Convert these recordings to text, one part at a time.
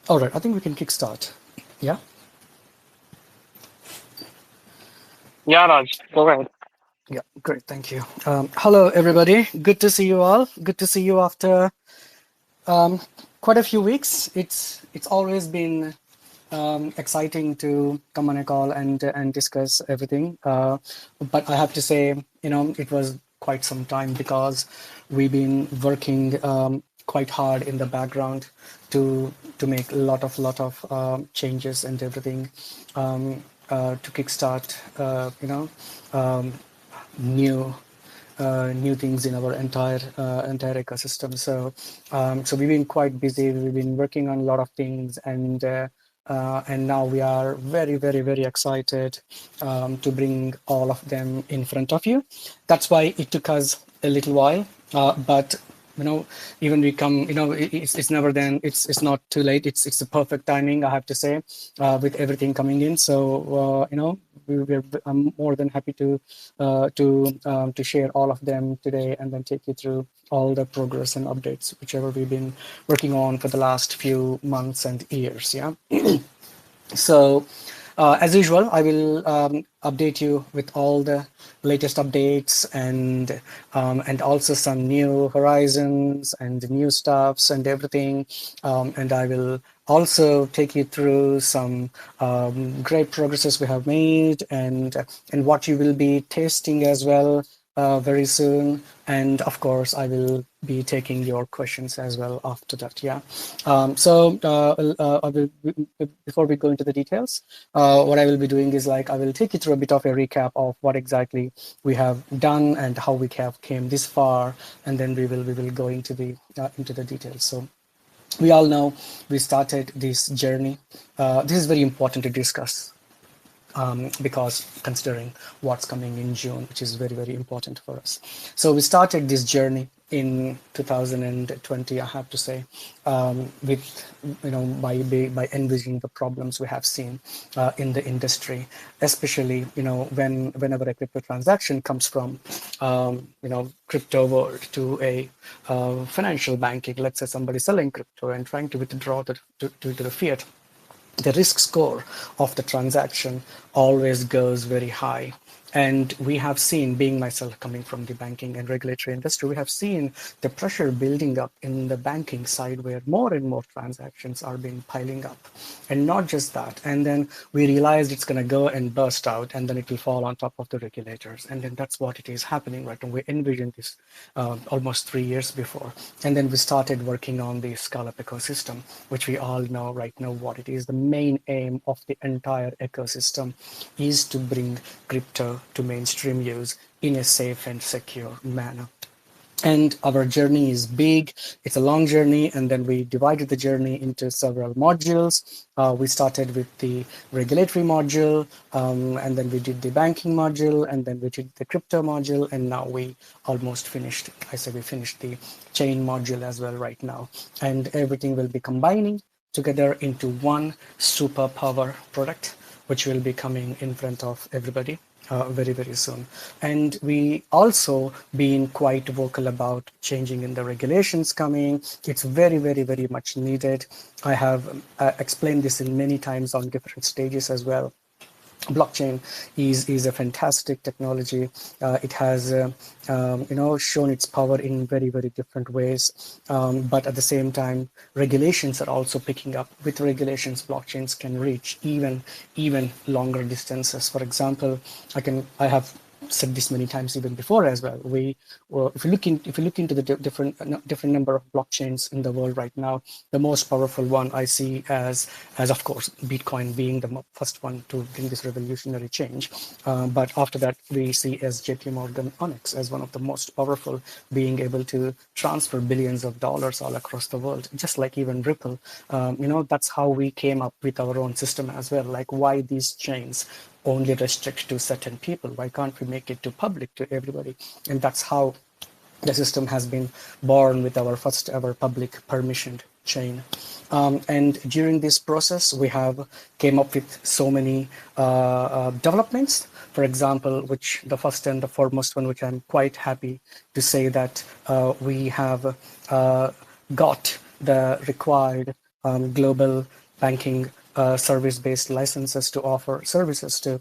All right, I think we can kickstart. Yeah. Yeah, Raj, go ahead. Yeah, great. Thank you. Hello, everybody. Good to see you all. Good to see you after um, quite a few weeks. It's always been exciting to come on a call and discuss everything. But I have to say, it was quite some time because we've been working quite hard in the background to make a lot of changes and everything to kickstart, um, new new things in our entire ecosystem. So we've been quite busy. We've been working on a lot of things, and now we are very excited to bring all of them in front of you. That's why it took us a little while, but you know even we come, it's never then it's not too late. It's the perfect timing, I have to say, with everything coming in. So I'm more than happy to share all of them today and then take you through all the progress and updates whichever we've been working on for the last few months and years. Yeah. So, as usual, I will update you with all the latest updates and also some new horizons and new stuffs and everything. And I will also take you through some great progresses we have made and what you will be tasting as well very soon. And of course, I will be taking your questions as well after that. Yeah. I will, before we go into the details, what I will be doing is like I will take you through a bit of a recap of what exactly we have done and how we have came this far, and then we will go into the details. So we all know we started this journey. This is very important to discuss because considering what's coming in June, which is very important for us. So we started this journey in 2020, I have to say, with by envisioning the problems we have seen in the industry, especially whenever a crypto transaction comes from crypto world to a financial banking. Let's say somebody selling crypto and trying to withdraw to the fiat, the risk score of the transaction always goes very high. And we have seen, being myself coming from the banking and regulatory industry, we have seen the pressure building up in the banking side where more and more transactions are being piling up. And not just that. And then we realized it's going to go and burst out and then it will fall on top of the regulators. And then that's what it is happening, right? And we envisioned this almost 3 years before. And then we started working on the Scallop ecosystem, which we all know right now what it is. The main aim of the entire ecosystem is to bring crypto to mainstream use in a safe and secure manner. And our journey is big. It's a long journey. And then we divided the journey into several modules. We started with the regulatory module, and then we did the banking module, and then we did the crypto module. And now we almost finished. I say we finished the chain module as well right now. And everything will be combining together into one superpower product, which will be coming in front of everybody very soon. And we also been quite vocal about changing in the regulations coming. It's very much needed. I have explained this in many times on different stages as well. Blockchain is a fantastic technology. It has shown its power in very different ways, but at the same time regulations are also picking up. With regulations, blockchains can reach even longer distances. For example, I have said this many times even before as well. If you look into the different number of blockchains in the world right now, the most powerful one I see as of course Bitcoin being the first one to bring this revolutionary change. But after that, we see as JP Morgan Onyx as one of the most powerful, being able to transfer billions of dollars all across the world, just like even Ripple. That's how we came up with our own system as well. Like, why these chains only restrict to certain people? Why can't we make it to public, to everybody? And that's how the system has been born, with our first ever public permissioned chain. And during this process, we have came up with so many developments. For example, which the first and the foremost one, which I'm quite happy to say that we have got the required global banking service-based licenses to offer services to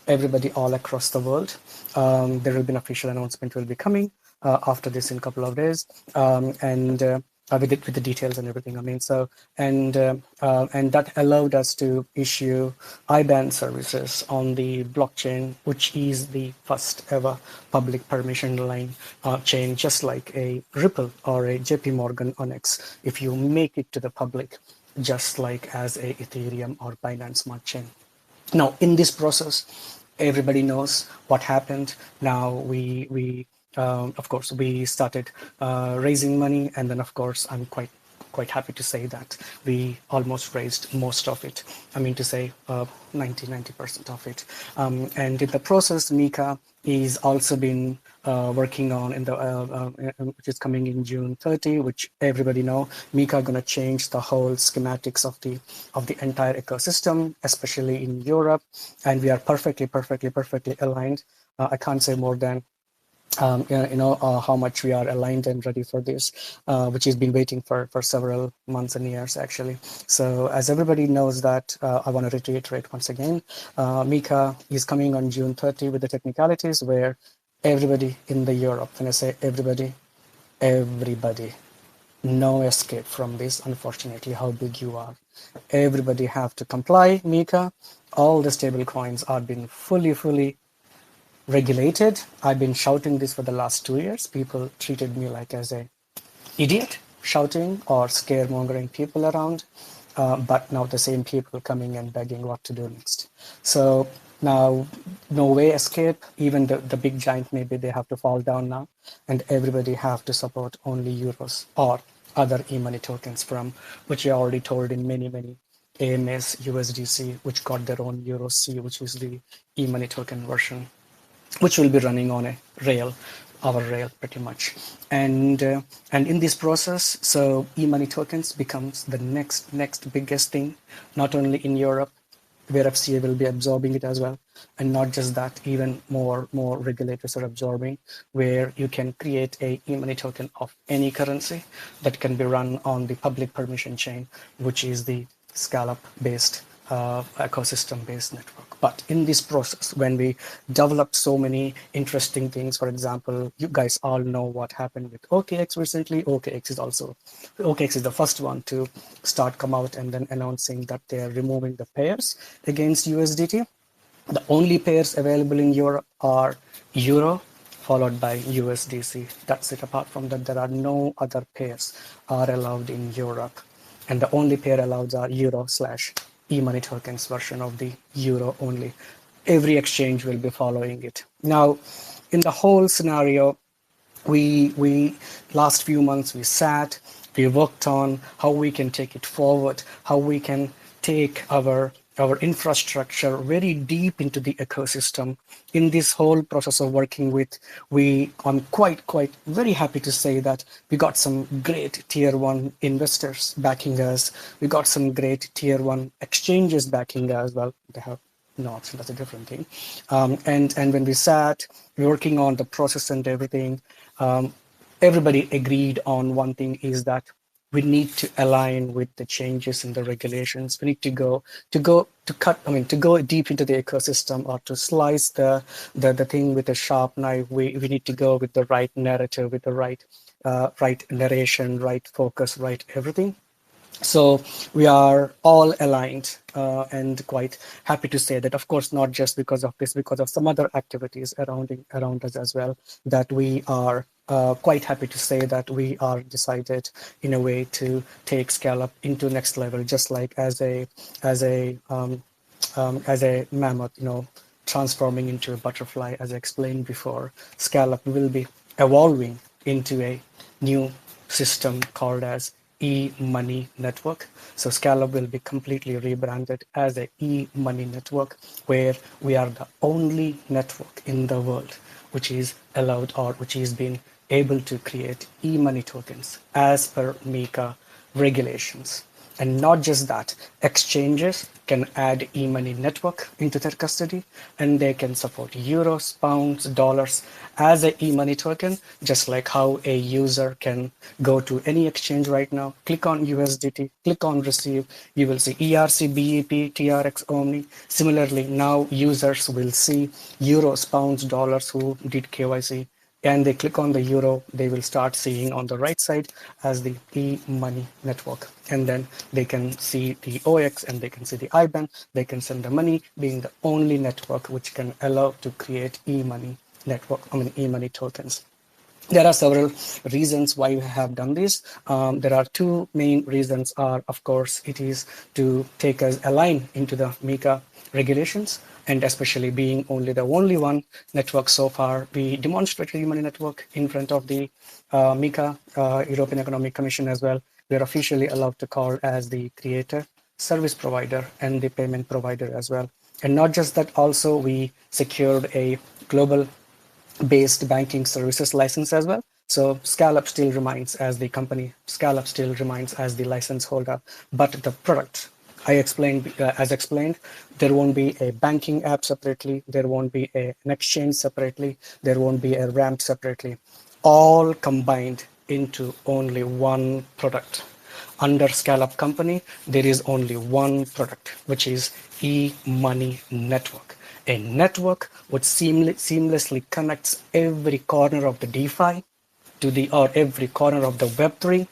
everybody all across the world. There will be an official announcement will be coming after this in a couple of days, and with the details and everything. I mean, so and that allowed us to issue IBAN services on the blockchain, which is the first ever public permission line chain, just like a Ripple or a JP Morgan Onyx. If you make it to the public, just like as a Ethereum or Binance Smart Chain. Now, in this process, everybody knows what happened. Now of course, we started raising money, and then, of course, I'm quite happy to say that we almost raised most of it. I mean to say 90% of it. And in the process, Mika is also been working on in the which is coming in June 30, which everybody know. Mika gonna change the whole schematics of the entire ecosystem, especially in Europe, and we are perfectly aligned. I can't say more than how much we are aligned and ready for this, which has been waiting for several months and years, actually. So as everybody knows that, I want to reiterate once again, Mika is coming on June 30 with the technicalities where everybody in the Europe, when I say everybody, no escape from this, unfortunately, how big you are. Everybody have to comply, Mika. All the stable coins are being fully regulated. I've been shouting this for the last 2 years. People treated me like as a idiot, shouting or scaremongering people around. But now the same people coming and begging what to do next. So now no way escape. Even the big giant, maybe they have to fall down now, and everybody have to support only euros or other e-money tokens from which I already told in many AMS USDC, which got their own Euro C, which is the e-money token version, which will be running on a rail, our rail pretty much. And in this process, so e-money tokens becomes the next biggest thing, not only in Europe, where FCA will be absorbing it as well. And not just that, even more regulators are absorbing, where you can create a e-money token of any currency that can be run on the public permission chain, which is the Scallop based ecosystem-based network. But in this process, when we developed so many interesting things, for example, you guys all know what happened with OKX recently. OKX is the first one to come out and then announcing that they are removing the pairs against USDT. The only pairs available in Europe are Euro, followed by USDC. That's it. Apart from that, there are no other pairs are allowed in Europe. And the only pair allowed are Euro / e-money tokens version of the Euro only. Every exchange will be following it. Now, in the whole scenario, we last few months we worked on how we can take it forward, how we can take our infrastructure very deep into the ecosystem. In this whole process of working with, I'm quite very happy to say that we got some great tier 1 investors backing us. We got some great tier 1 exchanges backing us. Well, they have not, so that's a different thing. And when we sat working on the process and everything, everybody agreed on one thing, is that we need to align with the changes in the regulations. We need to go deep into the ecosystem, or to slice the thing with a sharp knife. We need to go with the right narrative, with the right narration, right focus, right everything. So we are all aligned, and quite happy to say that, of course, not just because of this, because of some other activities around us as well, that we are quite happy to say that we are decided in a way to take Scallop into next level, just like as a mammoth, transforming into a butterfly. As I explained before, Scallop will be evolving into a new system called as e-money network. So Scallop will be completely rebranded as a e-money network, where we are the only network in the world which is allowed, or which is being able to create e-money tokens as per MiCA regulations. And not just that, exchanges can add e-money network into their custody, and they can support euros, pounds, dollars as a e-money token, just like how a user can go to any exchange right now, click on USDT, click on receive, you will see ERC, BEP, TRX Omni. Similarly, now users will see euros, pounds, dollars who did KYC, and they click on the euro, they will start seeing on the right side as the e-money network. And then they can see the OX and they can see the IBAN, they can send the money, being the only network which can allow to create e-money network, e-money tokens. There are several reasons why we have done this. There are two main reasons. Are of course it is to take us align into the MiCA regulations, and especially being only one network so far, we demonstrated e-money network in front of the MiCA, European Economic Commission as well. We are officially allowed to call as the creator, service provider, and the payment provider as well. And not just that, also we secured a global based banking services license as well. So Scallop still remains as the company, Scallop still remains as the license holder, but the product, I explained, as explained, there won't be a banking app separately, there won't be an exchange separately, there won't be a ramp separately, all combined into only one product. Under Scallop company, there is only one product, which is e-money network. A network which seamlessly connects every corner of the DeFi to the, or every corner of the Web3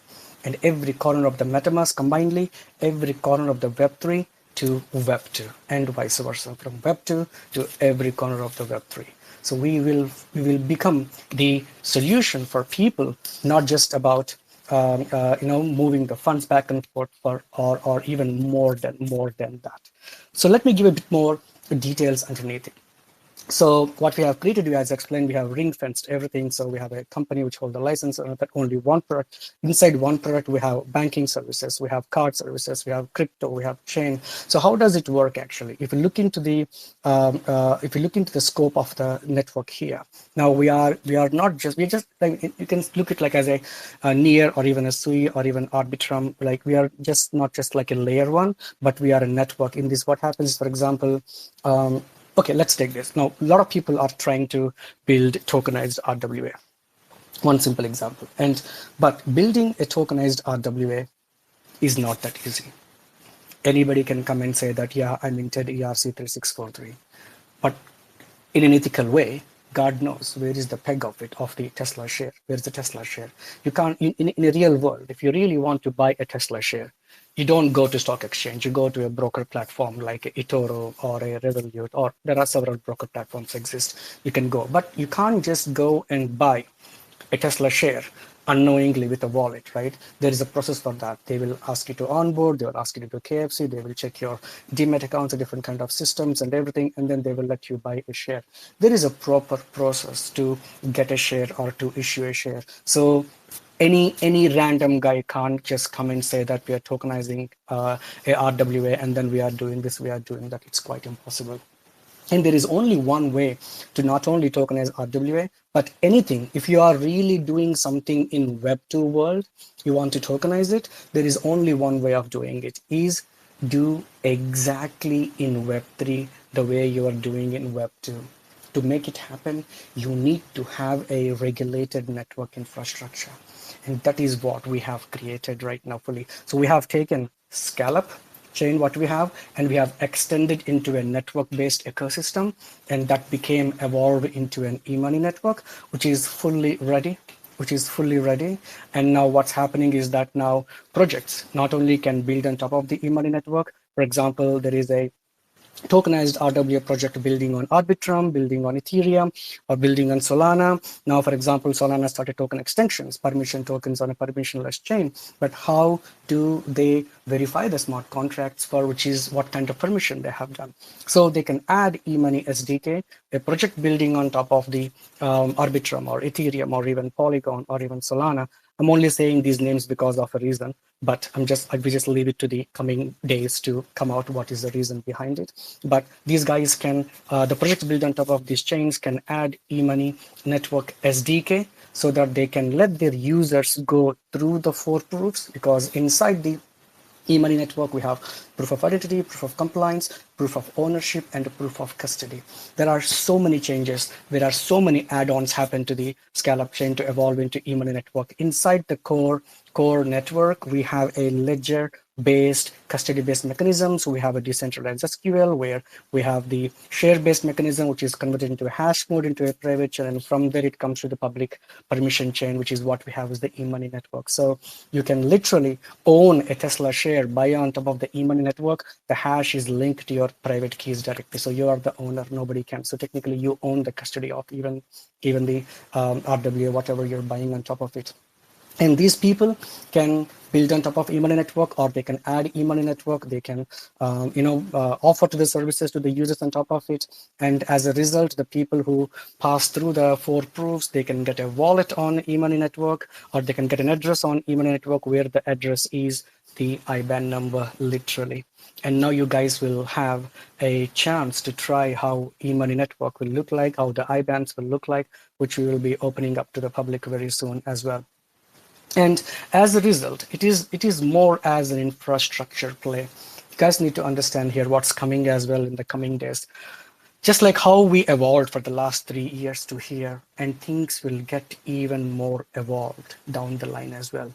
and every corner of the MetaMask combinedly, every corner of the Web3 to Web2 and vice versa, from Web2 to every corner of the Web3. So we will become the solution for people, not just about moving the funds back and forth or even more than that. So let me give a bit more details underneath it. So what we have created, as explained, we have ring fenced everything. So we have a company which holds the license, but only one product. Inside one product, we have banking services, we have card services, we have crypto, we have chain. So how does it work actually? If you look into the scope of the network here, now we are not just like, you can look at like as a near or even a sui or even arbitrum. Like we are just not just like a layer one, but we are a network. In this, what happens, for example. Okay, let's take this. Now, a lot of people are trying to build tokenized RWA. One simple example. But building a tokenized RWA is not that easy. Anybody can come and say that, yeah, I minted ERC3643. But in an ethical way, God knows where is the peg of it, of the Tesla share. Where's the Tesla share? You can't, in a real world, if you really want to buy a Tesla share, you don't go to stock exchange, you go to a broker platform like eToro or a Revolut, or there are several broker platforms exist. You can go, but you can't just go and buy a Tesla share unknowingly with a wallet, right? There is a process for that. They will ask you to onboard, they will ask you to do KFC, they will check your demat accounts, different kind of systems and everything, and then they will let you buy a share. There is a proper process to get a share or to issue a share. So any random guy can't just come and say that we are tokenizing a RWA and then we are doing this, we are doing that. It's quite impossible. And there is only one way to not only tokenize RWA, but anything. If you are really doing something in Web2 world, you want to tokenize it, there is only one way of doing it, is do exactly in Web3 the way you are doing in Web2. To make it happen, you need to have a regulated network infrastructure. And that is what we have created right now fully. So we have taken Scallop chain, what we have, and we have extended into a network-based ecosystem, and that became evolved into an e-money network, which is fully ready. And now what's happening is that now projects not only can build on top of the e-money network. For example, there is a tokenized RWA project building on Arbitrum, building on Ethereum, or building on Solana. Now, for example, Solana started token extensions, permission tokens on a permissionless chain. But how do they verify the smart contracts for which is what kind of permission they have done? So they can add e-money SDK, a project building on top of the Arbitrum or Ethereum or even Polygon or even Solana. I'm only saying these names because of a reason, but we just leave it to the coming days to come out what is the reason behind it. But these guys can, the projects built on top of these chains can add e-money network SDK so that they can let their users go through the four proofs, because inside the e-money network, we have proof of identity, proof of compliance, proof of ownership, and proof of custody. There are so many changes. There are so many add-ons happen to the Scallop chain to evolve into e-money network. Inside the core network, we have a ledger based custody based mechanisms. We have a decentralized SQL where we have the share based mechanism, which is converted into a hash mode into a private chain, and from there it comes to the public permission chain, which is what we have as the e-money network. So you can literally own a Tesla share, buy on top of the e-money network. The hash is linked to your private keys directly, so you are the owner, nobody can. So technically you own the custody of even the RWA, whatever you're buying on top of it. And these people can build on top of e-money network, or they can add e-money network. They can offer to the services to the users on top of it. And as a result, the people who pass through the 4 proofs, they can get a wallet on e-money network, or they can get an address on e-money network where the address is the IBAN number, literally. And now you guys will have a chance to try how e-money network will look like, how the IBANs will look like, which we will be opening up to the public very soon as well. And as a result, it is more as an infrastructure play. You guys need to understand here what's coming as well in the coming days. Just like how we evolved for the last 3 years to here, and things will get even more evolved down the line as well.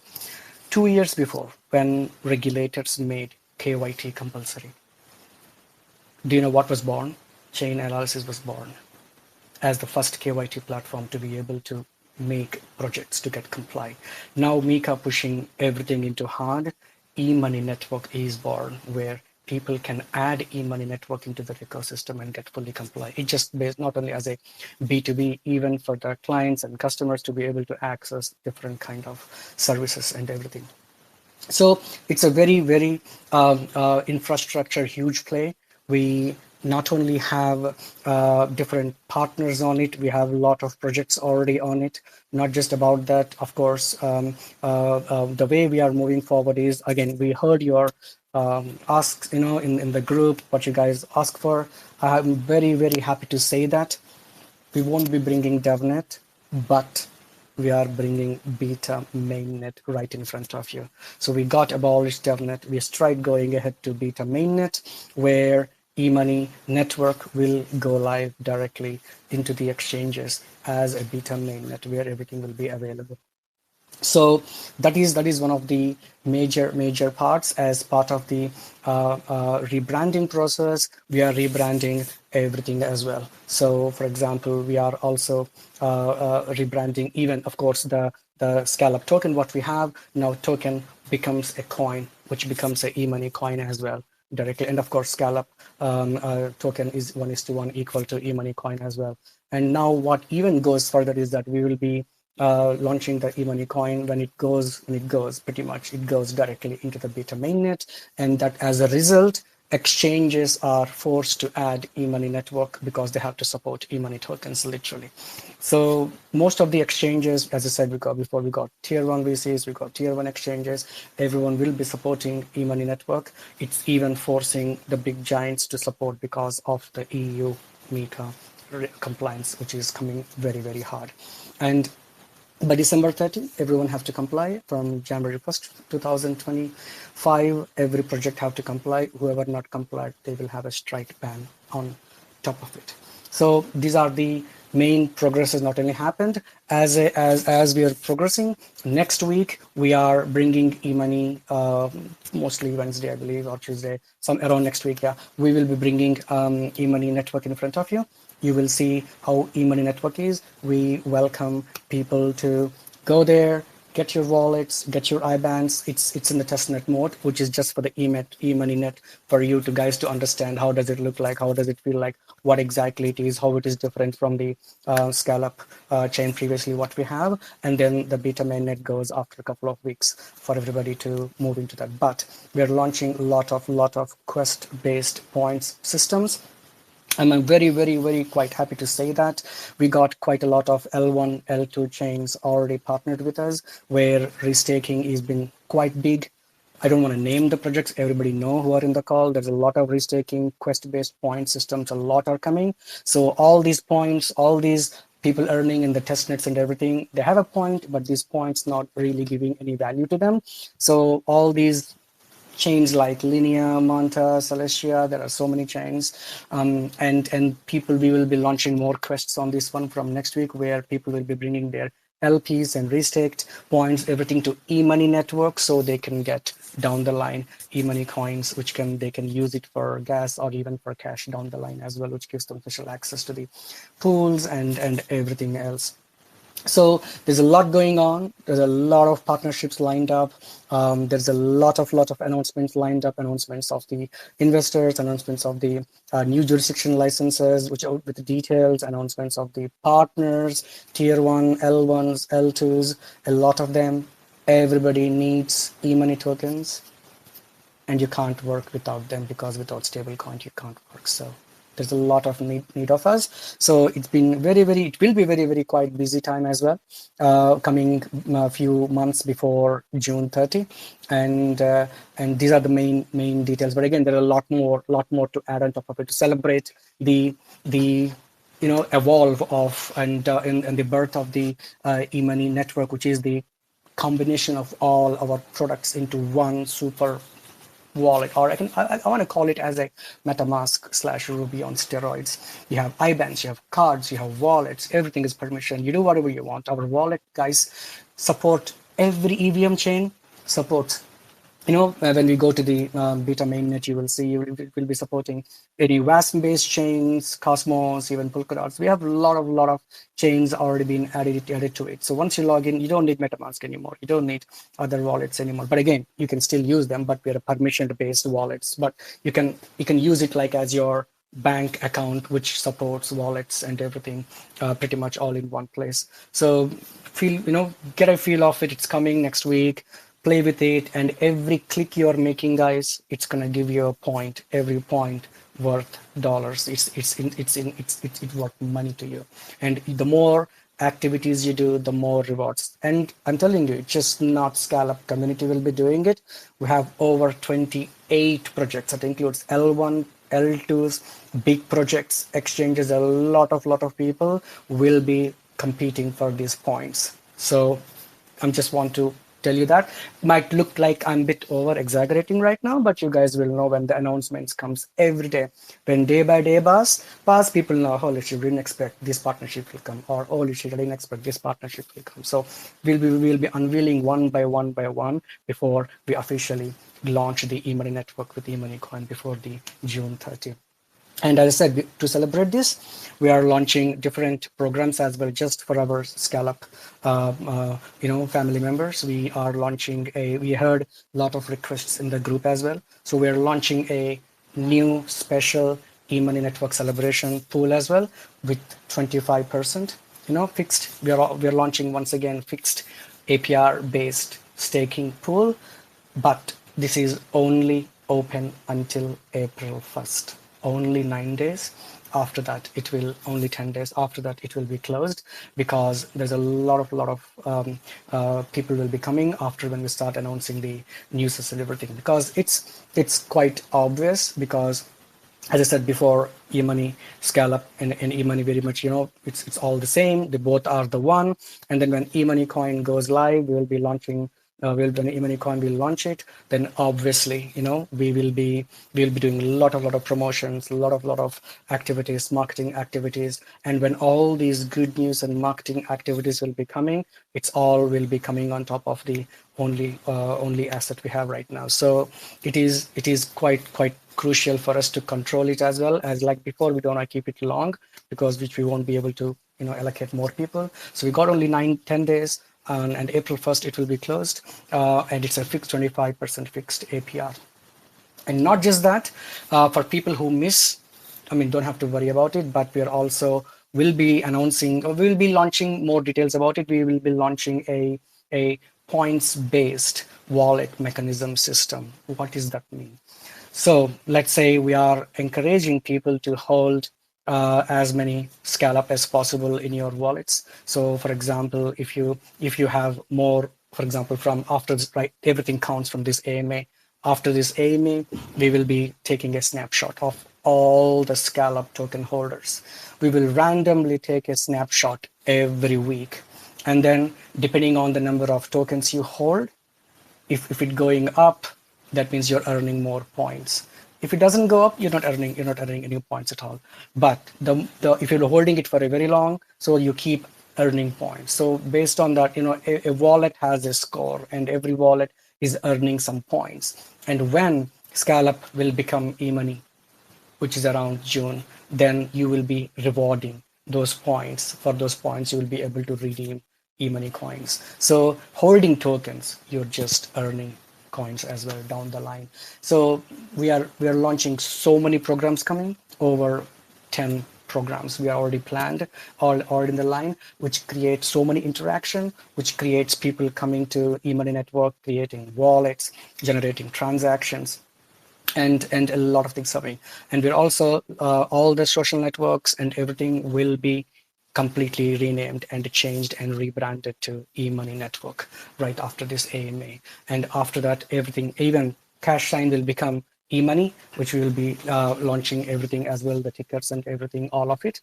2 years before, when regulators made KYT compulsory, do you know what was born? Chain analysis was born as the first KYT platform to be able to make projects to get comply. Now Mika pushing everything into hard, e-money network is born where people can add e-money network into their ecosystem and get fully comply. It just based not only as a B2B, even for the clients and customers to be able to access different kind of services and everything. So it's a very infrastructure huge play. We not only have different partners on it, we have a lot of projects already on it. Not just about that, of course. The way we are moving forward is, again, we heard your asks, in the group, what you guys ask for. I'm very happy to say that we won't be bringing DevNet, but we are bringing beta mainnet right in front of you. So we got abolished DevNet. We are straight going ahead to beta mainnet, where e-money network will go live directly into the exchanges as a beta mainnet, where everything will be available. So that is one of the major parts. As part of the rebranding process, we are rebranding everything as well. So for example, we are also rebranding, even of course the Scallop token. What we have now, token becomes a coin, which becomes a e-money coin as well directly. And of course, Scallop token is 1:1 equal to e-money coin as well. And now what even goes further is that we will be launching the e-money coin. When it goes pretty much, it goes directly into the beta mainnet, and that as a result, exchanges are forced to add e-money network because they have to support e-money tokens, literally. So most of the exchanges, as I said, we got tier 1 VCs, we got tier 1 exchanges, everyone will be supporting e-money network. It's even forcing the big giants to support because of the EU MiCA compliance, which is coming very hard. And by December 30, everyone have to comply. From January 1st, 2025, every project have to comply. Whoever not complied, they will have a strike ban on top of it. So these are the main progresses not only happened. As we are progressing, next week we are bringing e-money, mostly Wednesday, I believe, or Tuesday, some around next week. Yeah, we will be bringing e-money network in front of you. You will see how e-money network is. We welcome people to go there, get your wallets, get your IBANs. It's in the testnet mode, which is just for the e-money net, for you to guys to understand how does it look like, how does it feel like, what exactly it is, how it is different from the Scallop chain previously what we have. And then the beta mainnet goes after a couple of weeks for everybody to move into that. But we are launching a lot of quest-based points systems. And I'm very quite happy to say that we got quite a lot of L1, L2 chains already partnered with us, where restaking has been quite big. I don't want to name the projects. Everybody know who are in the call. There's a lot of restaking, quest-based point systems. A lot are coming. So all these points, all these people earning in the testnets and everything, they have a point, but these points not really giving any value to them. So all these chains like Linea, Manta, Celestia. There are so many chains, and people. We will be launching more quests on this one from next week, where people will be bringing their LPs and restaked points, everything to e-money network, so they can get down the line e-money coins, which they can use it for gas or even for cash down the line as well, which gives them special access to the pools and everything else. So there's a lot going on. There's a lot of partnerships lined up. There's a lot of announcements lined up. Announcements of the investors, announcements of the new jurisdiction licenses, which out with the details. Announcements of the partners, tier one, L1s, L2s. A lot of them. Everybody needs e-money tokens, and you can't work without them, because without stablecoin you can't work. So there's a lot of need of us. So it's been it will be very quite busy time as well, coming a few months before June 30, and these are the main details. But again, there are a lot more to add on top of it to celebrate the evolve of and the birth of the e-money network, which is the combination of all our products into one super wallet, or I want to call it as a MetaMask slash Ruby on steroids. You have IBANs, you have cards, you have wallets. Everything is permission. You do whatever you want. Our wallet guys support every EVM chain. Supports, when we go to the beta mainnet, you will see it will be supporting any WASM-based chains, Cosmos, even Polkadot. We have a lot of chains already been added to it. So once you log in, you don't need MetaMask anymore. You don't need other wallets anymore. But again, you can still use them, but we are permission-based wallets. But you can use it like as your bank account, which supports wallets and everything, pretty much all in one place. So get a feel of it. It's coming next week. Play with it, and every click you're making, guys, it's gonna give you a point. Every point worth dollars. It's worth money to you. And the more activities you do, the more rewards. And I'm telling you, it's just not Scallop community will be doing it. We have over 28 projects. That includes L1, L2s, big projects, exchanges. A lot of people will be competing for these points. So I just want to tell you that. Might look like I'm a bit over exaggerating right now, but you guys will know when the announcements comes every day. When day by day pass, people know, holy shit, we didn't expect this partnership will come, or holy shit, I didn't expect this partnership will come. So we'll be unveiling one by one before we officially launch the e-money network with e-money coin before the June 30. And as I said, to celebrate this, we are launching different programs as well, just for our Scallop, family members. We are launching we heard a lot of requests in the group as well. So we are launching a new special e-money network celebration pool as well, with 25%, fixed. We are launching once again fixed APR based staking pool, but this is only open until April 1st. Only 9 days. After that, it will only 10 days. After that, it will be closed, because there's a lot of people will be coming after when we start announcing the news and everything. Because it's quite obvious, because as I said before, e-money, Scallop, and e-money very much, it's all the same. They both are the one. And then when e-money coin goes live, we will be launching. When e-money coin will launch it, then obviously, we'll be doing a lot of promotions, a lot of activities, marketing activities. And when all these good news and marketing activities will be coming, it's all will be coming on top of the only asset we have right now. So it is quite crucial for us to control it as well. As like before, we don't want to keep it long, because which we won't be able to allocate more people. So we got only 9-10 days, and April 1st it will be closed, and it's a fixed 25% fixed APR. And not just that, for people who miss, don't have to worry about it, but we are also will be announcing, or we'll be launching more details about it. We will be launching a points based wallet mechanism system. What does that mean? So let's say we are encouraging people to hold as many Scallop as possible in your wallets. So for example, if you have more, for example, from after this, right, everything counts from this AMA. After this AMA, we will be taking a snapshot of all the Scallop token holders. We will randomly take a snapshot every week. And then depending on the number of tokens you hold, if it going up, that means you're earning more points. If it doesn't go up, you're not earning any points at all. But if you're holding it for a very long, so you keep earning points. So based on that, a wallet has a score, and every wallet is earning some points. And when Scallop will become e-money, which is around June, then you will be rewarding those points. For those points, you will be able to redeem e-money coins. So holding tokens, you're just earning coins as well down the line. So we are launching so many programs coming, over 10 programs we are already planned, all in the line, which creates so many interaction, which creates people coming to e-money network, creating wallets, generating transactions, and a lot of things coming. And we're also all the social networks and everything will be completely renamed and changed and rebranded to eMoney Network right after this AMA. And after that, everything, even cash sign, will become eMoney, which we will be launching everything as well, the tickets and everything, all of it.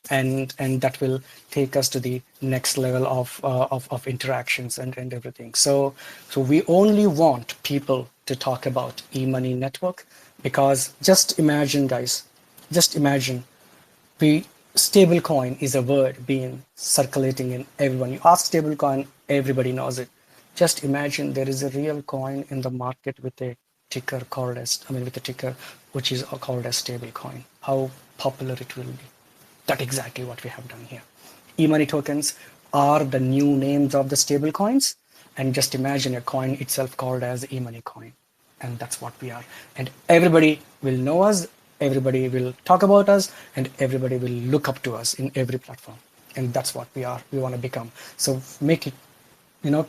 And that will take us to the next level of interactions and everything. So we only want people to talk about e-money network, because just imagine, guys, just imagine, we stablecoin is a word being circulating in everyone. You ask stablecoin, everybody knows it. Just imagine there is a real coin in the market with a ticker called as, with a ticker which is called as stablecoin. How popular it will be. That's exactly what we have done here. E-money tokens are the new names of the stable coins. And just imagine a coin itself called as e-money coin. And that's what we are. And everybody will know us, everybody will talk about us, and everybody will look up to us in every platform. And that's what we are. We want to become. So make it,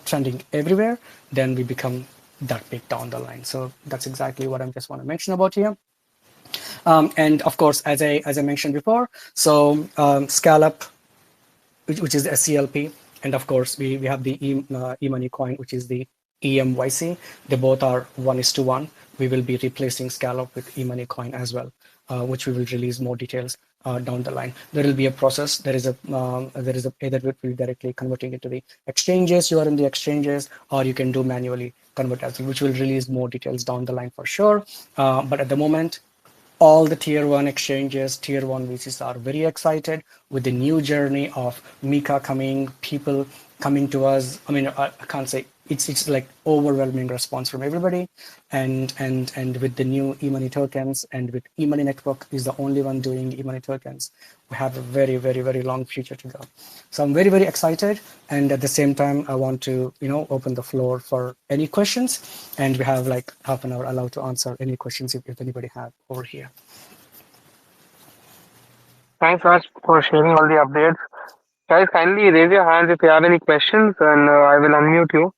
trending everywhere, then we become that big down the line. So that's exactly what I just want to mention about here. And of course, as I mentioned before, so Scallop, which is the SCLP, and of course we have the e-money coin, which is the EMYC. They both are 1:1. We will be replacing Scallop with e-money coin as well, which we will release more details down the line. There will be a process. There is a either it will directly converting it to the exchanges. You are in the exchanges, or you can do manually convert as well, which will release more details down the line for sure. But at the moment, all the tier one exchanges, tier one VCs are very excited with the new journey of Mika coming, people coming to us. I can't say it's like overwhelming response from everybody, and with the new e-money tokens, and with e-money network is the only one doing e-money tokens, we have a very, very, very long future to go. So I'm very, very excited, and at the same time I want to open the floor for any questions, and we have like half an hour allowed to answer any questions if anybody have over here. Thanks, Raj, for sharing all the updates. Guys, kindly raise your hands if you have any questions, and I will unmute you.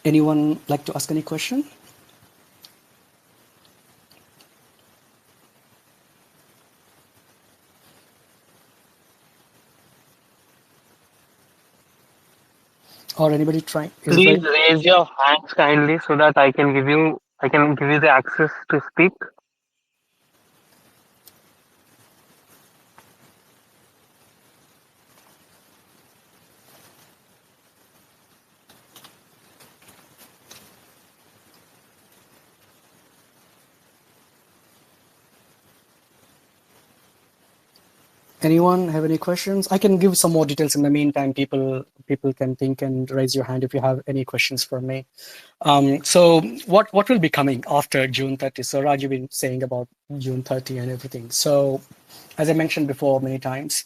Anyone like to ask any question? Or anybody trying? Is it Please right? raise your hands kindly so that I can give you the access to speak. Anyone have any questions? I can give some more details in the meantime. People can think and raise your hand if you have any questions for me. So what will be coming after June 30? So Raj, you've been saying about June 30 and everything. So as I mentioned before many times,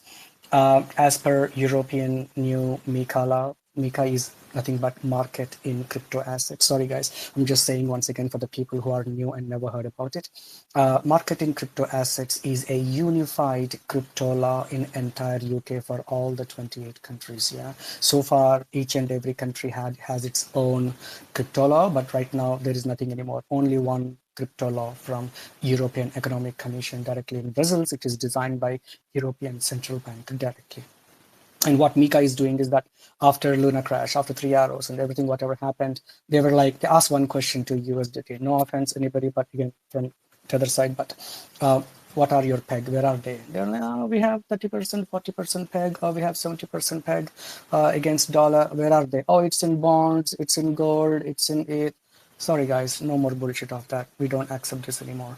as per European new MiCA law, MiCA is nothing but market in crypto assets. Sorry, guys. I'm just saying once again for the people who are new and never heard about it. Market in crypto assets is a unified crypto law in entire UK for all the 28 countries. Yeah. So far, each and every country has its own crypto law, but right now there is nothing anymore. Only one crypto law from European Economic Commission directly in Brussels. It is designed by European Central Bank directly. And what MiCA is doing is that after Luna crash, after 3 arrows and everything, whatever happened, they asked one question to USDT. No offense, anybody, but again, from the other side, but what are your peg? Where are they? They're like, oh, we have 30%, 40% peg, or we have 70% peg against dollar. Where are they? Oh, it's in bonds, it's in gold, it's in it. Sorry, guys, no more bullshit of that. We don't accept this anymore.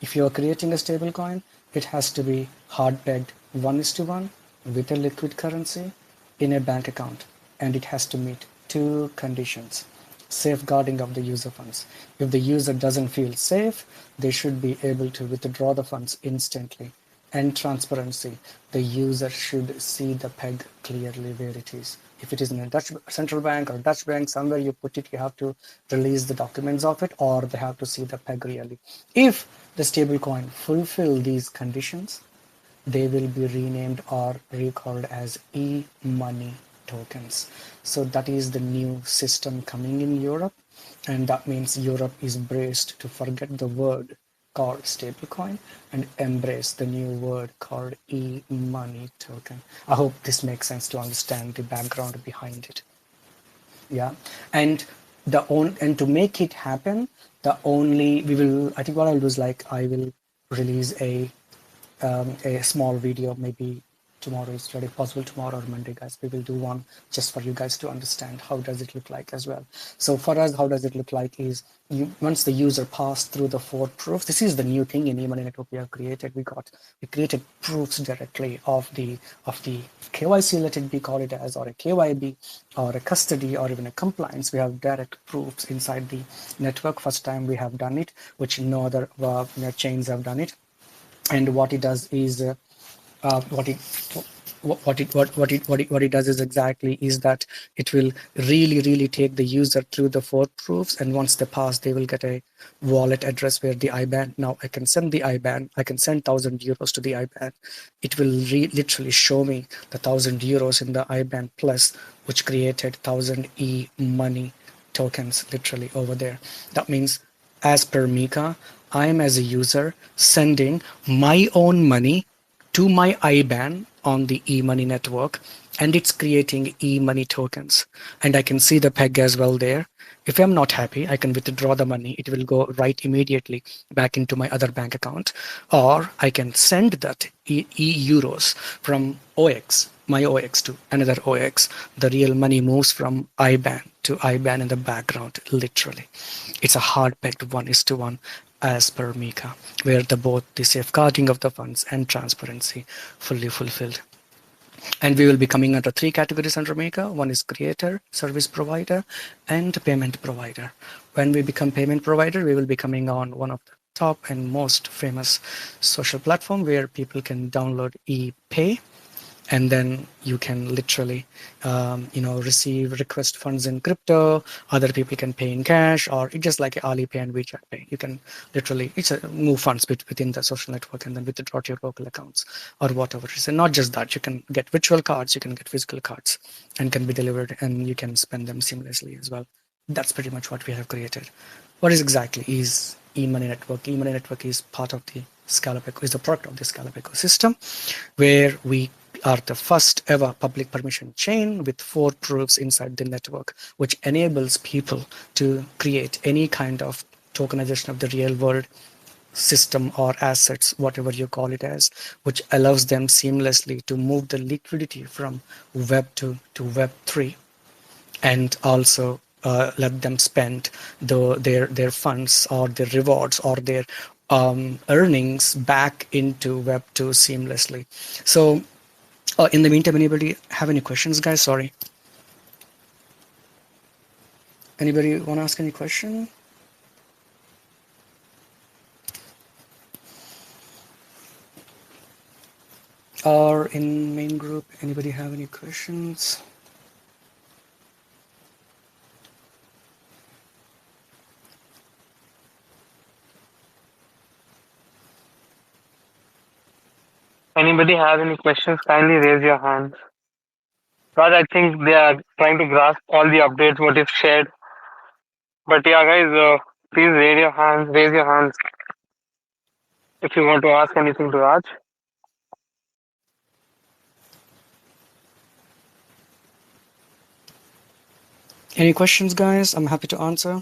If you're creating a stable coin, it has to be hard pegged 1:1 with a liquid currency in a bank account, and it has to meet two conditions: safeguarding of the user funds. If the user doesn't feel safe, they should be able to withdraw the funds instantly. And transparency. The user should see the peg clearly where it is. If it is in a Dutch central bank or Dutch bank, somewhere you put it, you have to release the documents of it, or they have to see the peg really. If the stablecoin fulfill these conditions, they will be renamed or recalled as e-money tokens. So that is the new system coming in Europe, and that means Europe is braced to forget the word called stablecoin and embrace the new word called e-money token. I hope this makes sense to understand the background behind it. Yeah, and and to make it happen, the only we will I think what I'll do is like I will release a small video, maybe tomorrow is already possible, tomorrow or Monday, guys. We will do one just for you guys to understand how does it look like as well. So for us, how does it look like is once the user passed through the four proofs. This is the new thing in e-money network we have created. We created proofs directly of the KYC, let it be call it as, or a KYB, or a custody, or even a compliance. We have direct proofs inside the network. First time we have done it, which no other chains have done it. And what it does is uh, what it what it does is exactly is that it will really take the user through the four proofs, and once they pass, they will get a wallet address where the IBAN. Now I can send the IBAN. I can send €1,000 to the IBAN. It will literally show me the €1,000 in the IBAN plus, which created 1,000 e-money tokens literally over there. That means, as per Mika, I am as a user sending my own money to my IBAN on the e-money network, and it's creating e-money tokens. And I can see the peg as well there. If I'm not happy, I can withdraw the money. It will go right immediately back into my other bank account. Or I can send that euros from OX, my OX to another OX. The real money moves from IBAN to IBAN in the background, literally. It's a hard pegged 1:1 as per Mika, where both the safeguarding of the funds and transparency fully fulfilled. And we will be coming under three categories under Mika. One is creator, service provider, and payment provider. When we become payment provider, we will be coming on one of the top and most famous social platform where people can download ePay, and then you can literally receive request funds in crypto. Other people can pay in cash, or it's just like Alipay and WeChat Pay. You can literally move funds within the social network and then withdraw to your local accounts or whatever it is. And not just that, you can get virtual cards, you can get physical cards, and can be delivered, and you can spend them seamlessly as well. That's pretty much what we have created. What is exactly is e-money network? E-money network is part of the Scallop, is the product of the Scallop ecosystem, where we are the first ever public permission chain with four proofs inside the network, which enables people to create any kind of tokenization of the real world system or assets, whatever you call it as, which allows them seamlessly to move the liquidity from Web 2 to Web 3, and also let them spend their funds or their rewards or their earnings back into Web 2 seamlessly. So in the meantime, anybody have any questions, guys? Sorry. Anybody want to ask any question? Or in main group, anybody have any questions? Anybody has any questions, kindly raise your hand. But I think they are trying to grasp all the updates, what is shared. But yeah, guys, please raise your hands if you want to ask anything to Raj. Any questions, guys? I'm happy to answer.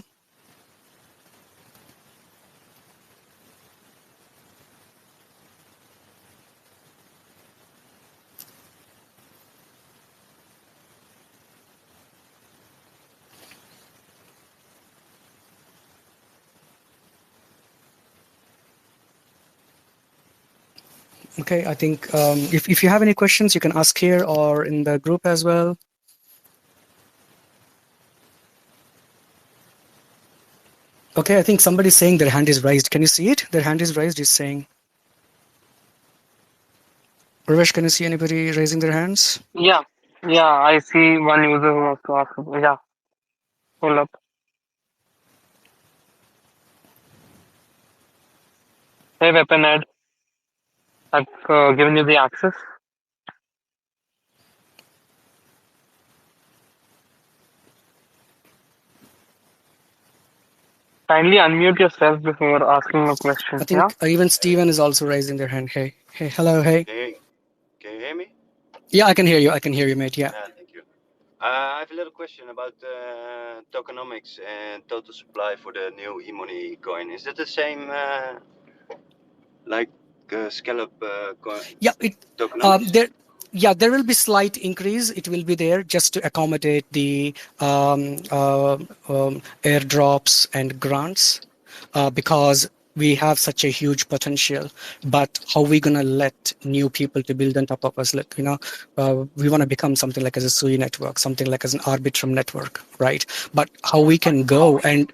Okay, I think if you have any questions, you can ask here or in the group as well. Okay, I think somebody's saying their hand is raised. Can you see it? Their hand is raised, is saying. Ravesh, can you see anybody raising their hands? Yeah, yeah, I see one user who wants to ask. Yeah, hold up. Hey, Weapon Ed, I've given you the access. Kindly unmute yourself before asking a I question. Yeah. think even Hey, Steven is also raising their hand. Hey, hey, hello, hey. can you hear me? Yeah, I can hear you. I can hear you, mate. Yeah. Thank you. I have a little question about tokenomics and total supply for the new e-money coin. Is that the same like Scallop Yeah, it tokenomics? there. Yeah, there will be slight increase. It will be there just to accommodate the airdrops and grants, because we have such a huge potential. But how we gonna let new people to build on top of us? Like, we want to become something like as a SUI network, something like as an Arbitrum network, right? But how we can go and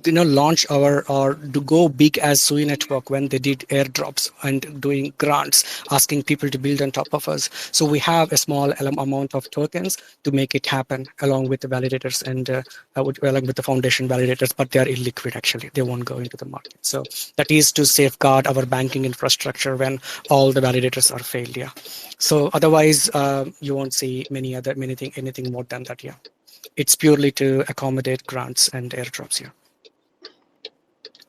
launch our or to go big as Sui network when they did airdrops and doing grants asking people to build on top of us. So we have a small amount of tokens to make it happen along with the validators and along with the foundation validators, but they are illiquid. Actually, they won't go into the market. So that is to safeguard our banking infrastructure when all the validators are failed. Yeah. So otherwise you won't see anything more than that. Yeah. It's purely to accommodate grants and airdrops here.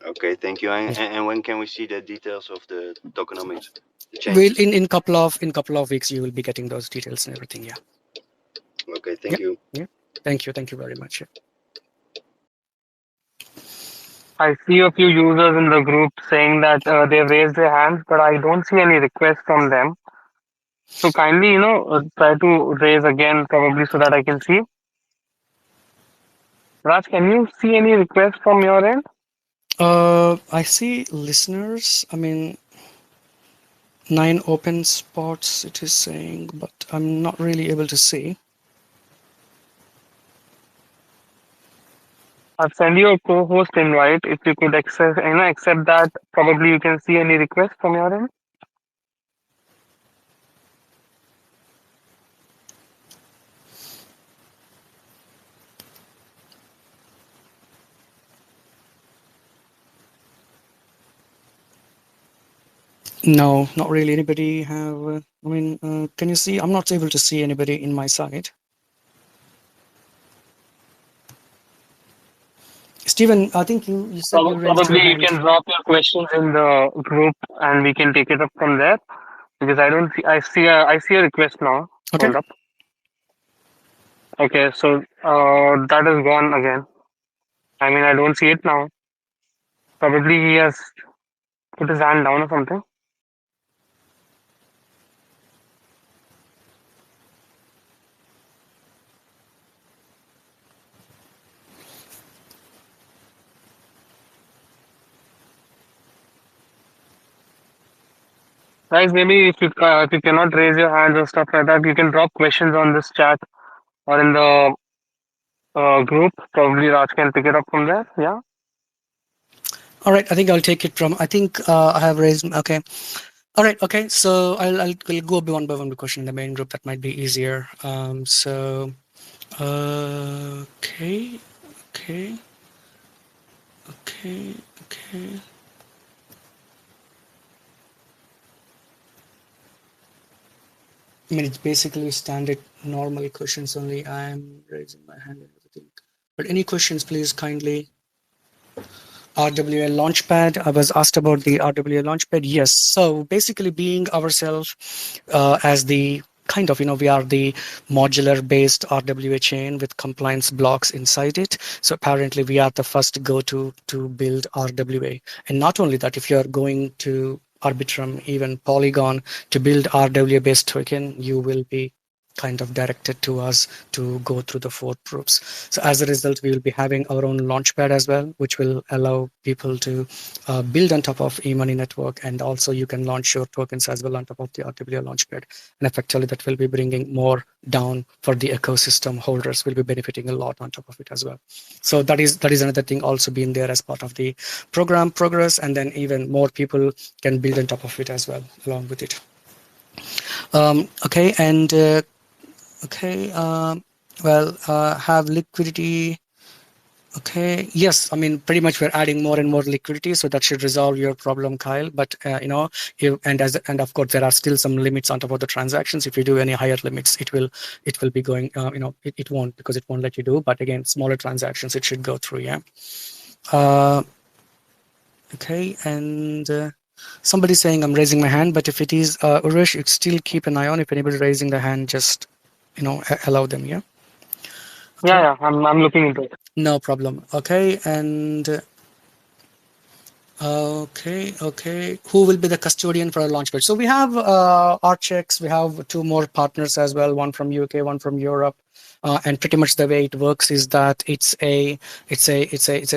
Okay, thank you. Yeah. And when can we see the details of the tokenomics, the Will changes? in couple of weeks you will be getting those details and everything. Yeah. Okay, Yeah. thank you. Yeah. Thank you very much. Yeah. I see a few users in the group saying that they've raised their hands, but I don't see any requests from them. So kindly, try to raise again, probably so that I can see. Raj, can you see any requests from your end? I see listeners. I mean, 9 open spots it is saying, but I'm not really able to see. I'll send you a co-host invite. If you could accept that, probably you can see any requests from your end. No, not really. Anybody have? I mean, can you see? I'm not able to see anybody in my side. Stephen, I think you said you raised your Probably you hand. can drop your questions in the group and we can take it up from there. Because I don't see, I see a request now. Okay. Hold up. Okay, so that is gone again. I mean, I don't see it now. Probably he has put his hand down or something. Guys, maybe if you cannot raise your hands or stuff like that, you can drop questions on this chat or in the group. Probably Raj can pick it up from there. Yeah. All right. I think I'll take it from. I think I have raised. Okay. All right. Okay. So we'll go one by one question in the main group. That might be easier. Okay. Okay. Okay. Okay. I mean, it's basically standard normal questions only. I'm raising my hand and everything. But any questions, please kindly. RWA Launchpad. I was asked about the RWA Launchpad. Yes. So basically, being ourselves as the kind of, we are the modular based RWA chain with compliance blocks inside it. So apparently, we are the first to build RWA. And not only that, if you're going to Arbitrum, even Polygon to build RWA based token, you will be kind of directed to us to go through the 4 proofs. So as a result, we will be having our own launchpad as well, which will allow people to build on top of e-money network, and also you can launch your tokens as well on top of the RWA launchpad. And effectively, that will be bringing more down for the ecosystem holders. Will be benefiting a lot on top of it as well. So that is another thing also being there as part of the program progress, and then even more people can build on top of it as well along with it. Okay, and okay, have liquidity. Okay, yes, I mean, pretty much we're adding more and more liquidity, so that should resolve your problem, Kyle. But and of course there are still some limits on top of the transactions. If you do any higher limits, it will be going. It won't, because it won't let you do. But again, smaller transactions it should go through. Yeah. Okay, and somebody's saying I'm raising my hand, but if it is Uresh, you still keep an eye on. If anybody's raising the hand, just allow them. Yeah. Okay. Yeah, I'm looking into it. No problem. Okay, and okay. Who will be the custodian for our launchpad? So we have Archex. We have 2 more partners as well. One from UK, one from Europe. And pretty much the way it works is that it's a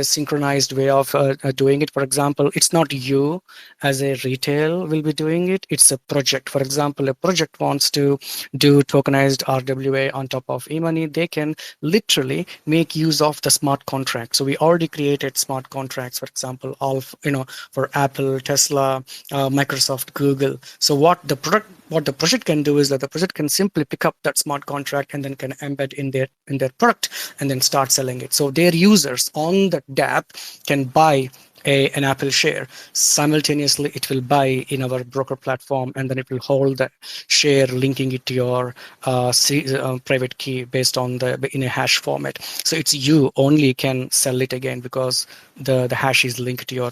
synchronized way of doing it. For example, it's not you as a retail will be doing it. It's a project. For example, a project wants to do tokenized RWA on top of e-money. They can literally make use of the smart contract. So we already created smart contracts, for example, all for Apple, Tesla, Microsoft, Google. So what the project can do is that the project can simply pick up that smart contract and then can embed in their product and then start selling it. So their users on the dApp can buy an Apple share. Simultaneously, it will buy in our broker platform, and then it will hold the share, linking it to your private key based on in a hash format. So it's you only can sell it again because the hash is linked to your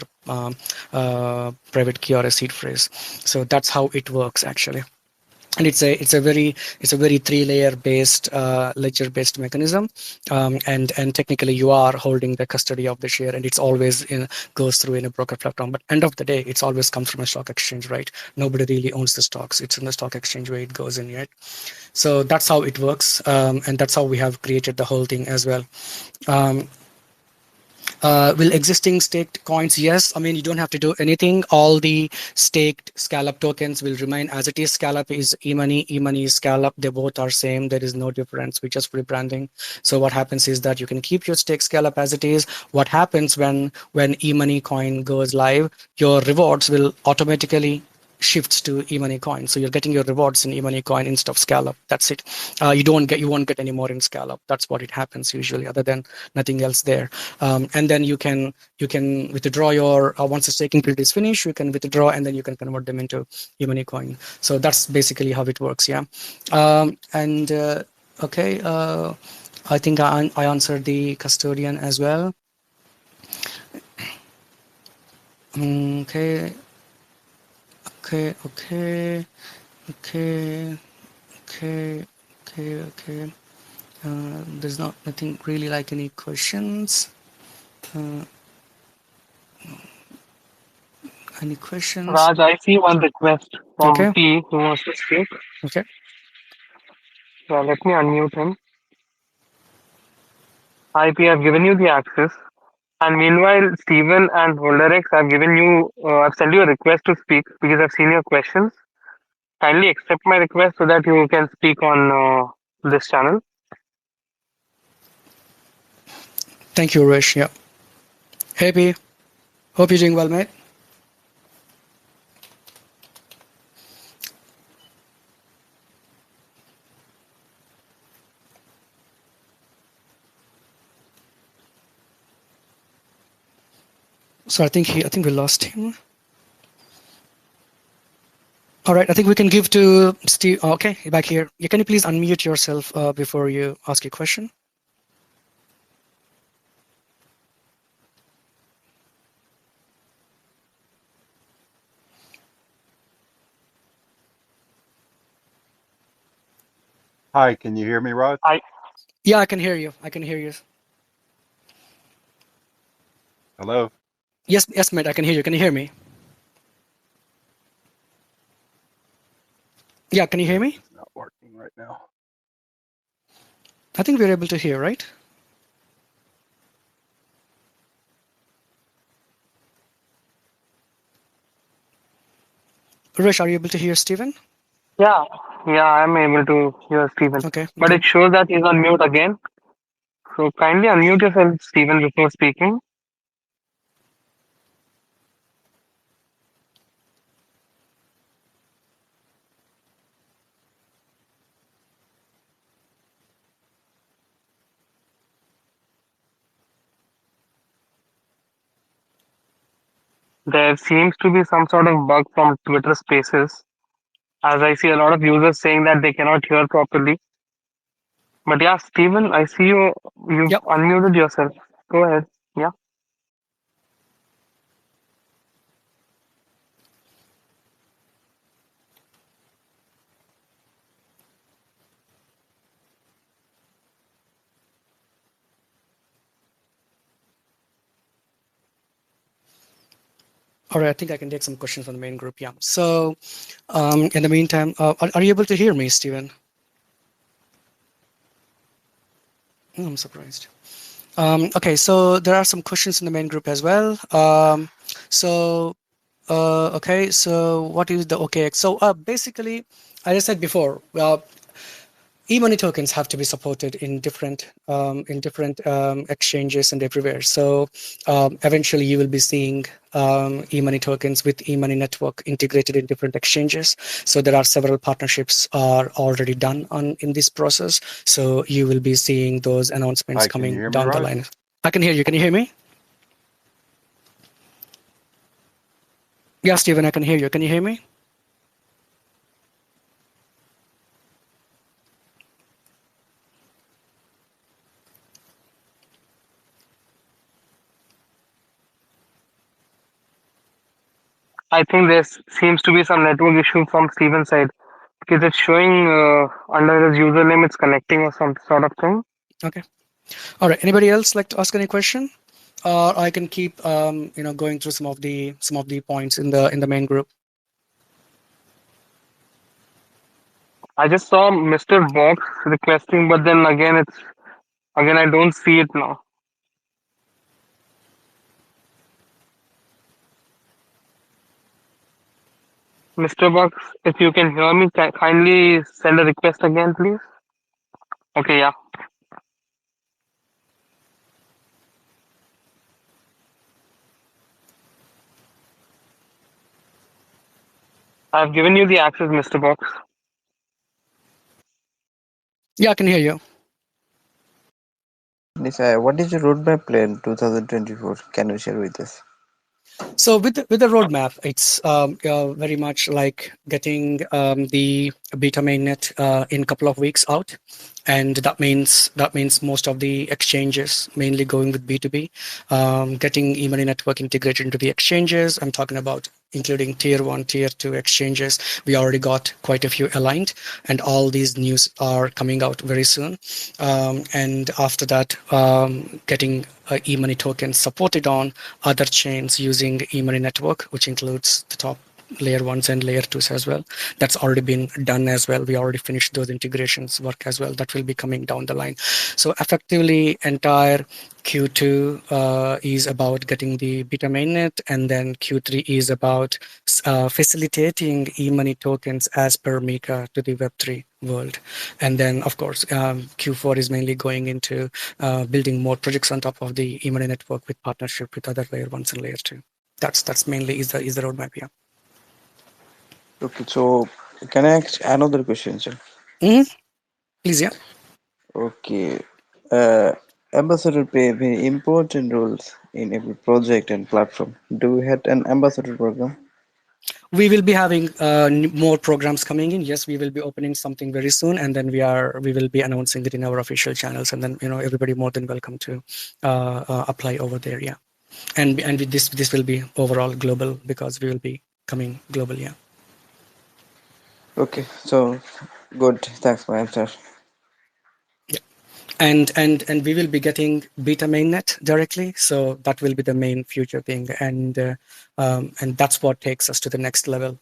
private key or a seed phrase. So that's how it works actually. And it's a very 3-layer based ledger based mechanism, and technically you are holding the custody of the share, and it's always goes through in a broker platform. But end of the day, it's always comes from a stock exchange, right? Nobody really owns the stocks. It's in the stock exchange where it goes in, right? So that's how it works, and that's how we have created the whole thing as well. Will existing staked coins? Yes. I mean, you don't have to do anything. All the staked Scallop tokens will remain as it is. Scallop is e-money. E-money is Scallop. They both are same. There is no difference. We just rebranding. So what happens is that you can keep your stake Scallop as it is. What happens when e-money coin goes live, your rewards will automatically shifts to e-money coin. So you're getting your rewards in e-money coin instead of Scallop. That's it. You won't get any more in Scallop. That's what it happens usually, other than nothing else there. And then you can withdraw your once the staking period is finished, you can withdraw, and then you can convert them into e-money coin. So that's basically how it works. Yeah. Okay. I think I answered the custodian as well. Okay. There's nothing really like any questions. Any questions? Raj, I see one request from P who wants to speak. Okay. Yeah, let me unmute him. Hi P, I've given you the access. And meanwhile, Steven and HolderX, I've sent you a request to speak because I've seen your questions. Kindly accept my request so that you can speak on this channel. Thank you, Rish. Yeah. Hey, P. Hope you're doing well, mate. So I think we lost him. All right, I think we can give to Steve. Okay, back here. Can you please unmute yourself before you ask a question? Hi, can you hear me, Rod? Yeah, I can hear you. I can hear you. Hello? Yes, mate, I can hear you. Can you hear me? Yeah, can you hear me? It's not working right now. I think we're able to hear, right? Uresh, are you able to hear Stephen? Yeah, yeah, I'm able to hear Stephen. Okay, But good. it shows that he's on mute again. So kindly unmute yourself, Stephen, before speaking. There seems to be some sort of bug from Twitter Spaces, as I see a lot of users saying that they cannot hear properly. But yeah, Stephen, I see you've Yep. unmuted yourself. Go ahead. Yeah. All right, I think I can take some questions from the main group. Yeah. So, in the meantime, are you able to hear me, Stephen? Oh, I'm surprised. Okay, so there are some questions in the main group as well. So, okay, so what is the OKX? So, basically, as I said before, e-money tokens have to be supported in different exchanges and everywhere. So eventually you will be seeing e-money tokens with e-money network integrated in different exchanges. So there are several partnerships are already done in this process. So you will be seeing those announcements Hi, can you coming hear me, down the Rod? line. I can hear you. Can you hear me? Yeah, Stephen, I can hear you. Can you hear me? I think there seems to be some network issue from Stephen's side because it's showing under his username it's connecting or some sort of thing. Okay. All right. Anybody else like to ask any question? Or I can keep going through some of the points in the main group. I just saw Mr. Box requesting, but then again I don't see it now. Mr. Box, if you can hear me, kindly send a request again, please. Okay, yeah. I've given you the access, Mr. Box. Yeah, I can hear you. Nisha, what is your roadmap plan 2024? Can you share with us? So with the roadmap, it's very much like getting the beta mainnet in a couple of weeks out, and that means most of the exchanges mainly going with B2B, getting e-money network integrated into the exchanges. I'm talking about including tier 1, tier 2 exchanges. We already got quite a few aligned, and all these news are coming out very soon. And after that, getting e-money tokens supported on other chains using e-money network, which includes the top layer ones and layer twos as well. That's already been done as well. We already finished those integrations work as well. That will be coming down the line. So effectively, entire Q2 is about getting the beta mainnet, and then Q3 is about facilitating e-money tokens as per MiCA to the Web3 world. And then, of course, Q4 is mainly going into building more projects on top of the e-money network with partnership with other layer ones and layer two. That's mainly is the roadmap. Yeah. Okay, so can I ask another question, sir? Mm-hmm. Please, yeah. Okay, uh, ambassador play very important roles in every project and platform. Do we have an ambassador program? We will be having more programs coming in. Yes, we will be opening something very soon, and then we will be announcing it in our official channels, and then everybody more than welcome to apply over there. Yeah, and with this will be overall global because we will be coming global. Yeah. Okay, so good. Thanks for answer. and we will be getting beta mainnet directly, so that will be the main future thing, and that's what takes us to the next level.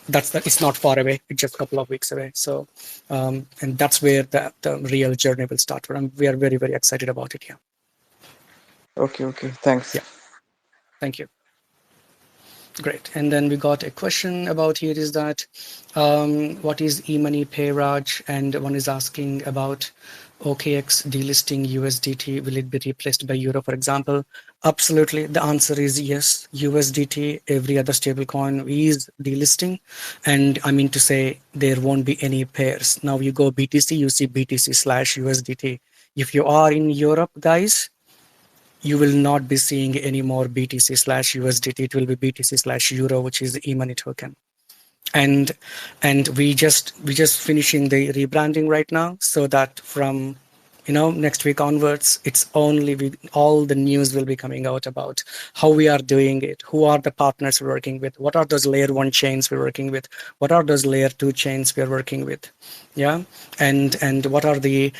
That's that. It's not far away. It's just a couple of weeks away. So, and that's where the real journey will start. And we are very, very excited about it. Yeah. Okay, thanks. Yeah. Thank you. Great. And then we got a question about here is that what is e-money pay, Raj? And one is asking about OKX delisting USDT. Will it be replaced by euro, for example? Absolutely. The answer is yes. USDT, every other stablecoin is delisting. And I mean to say there won't be any pairs. Now you go BTC, you see BTC/USDT. If you are in Europe, guys, you will not be seeing any more BTC/USDT. It will be BTC/Euro, which is the e-money token. And we just finishing the rebranding right now, so that from next week onwards, it's only all the news will be coming out about how we are doing it, who are the partners we're working with, what are those layer 1 chains we're working with, what are those layer 2 chains we're working with, yeah, and what are the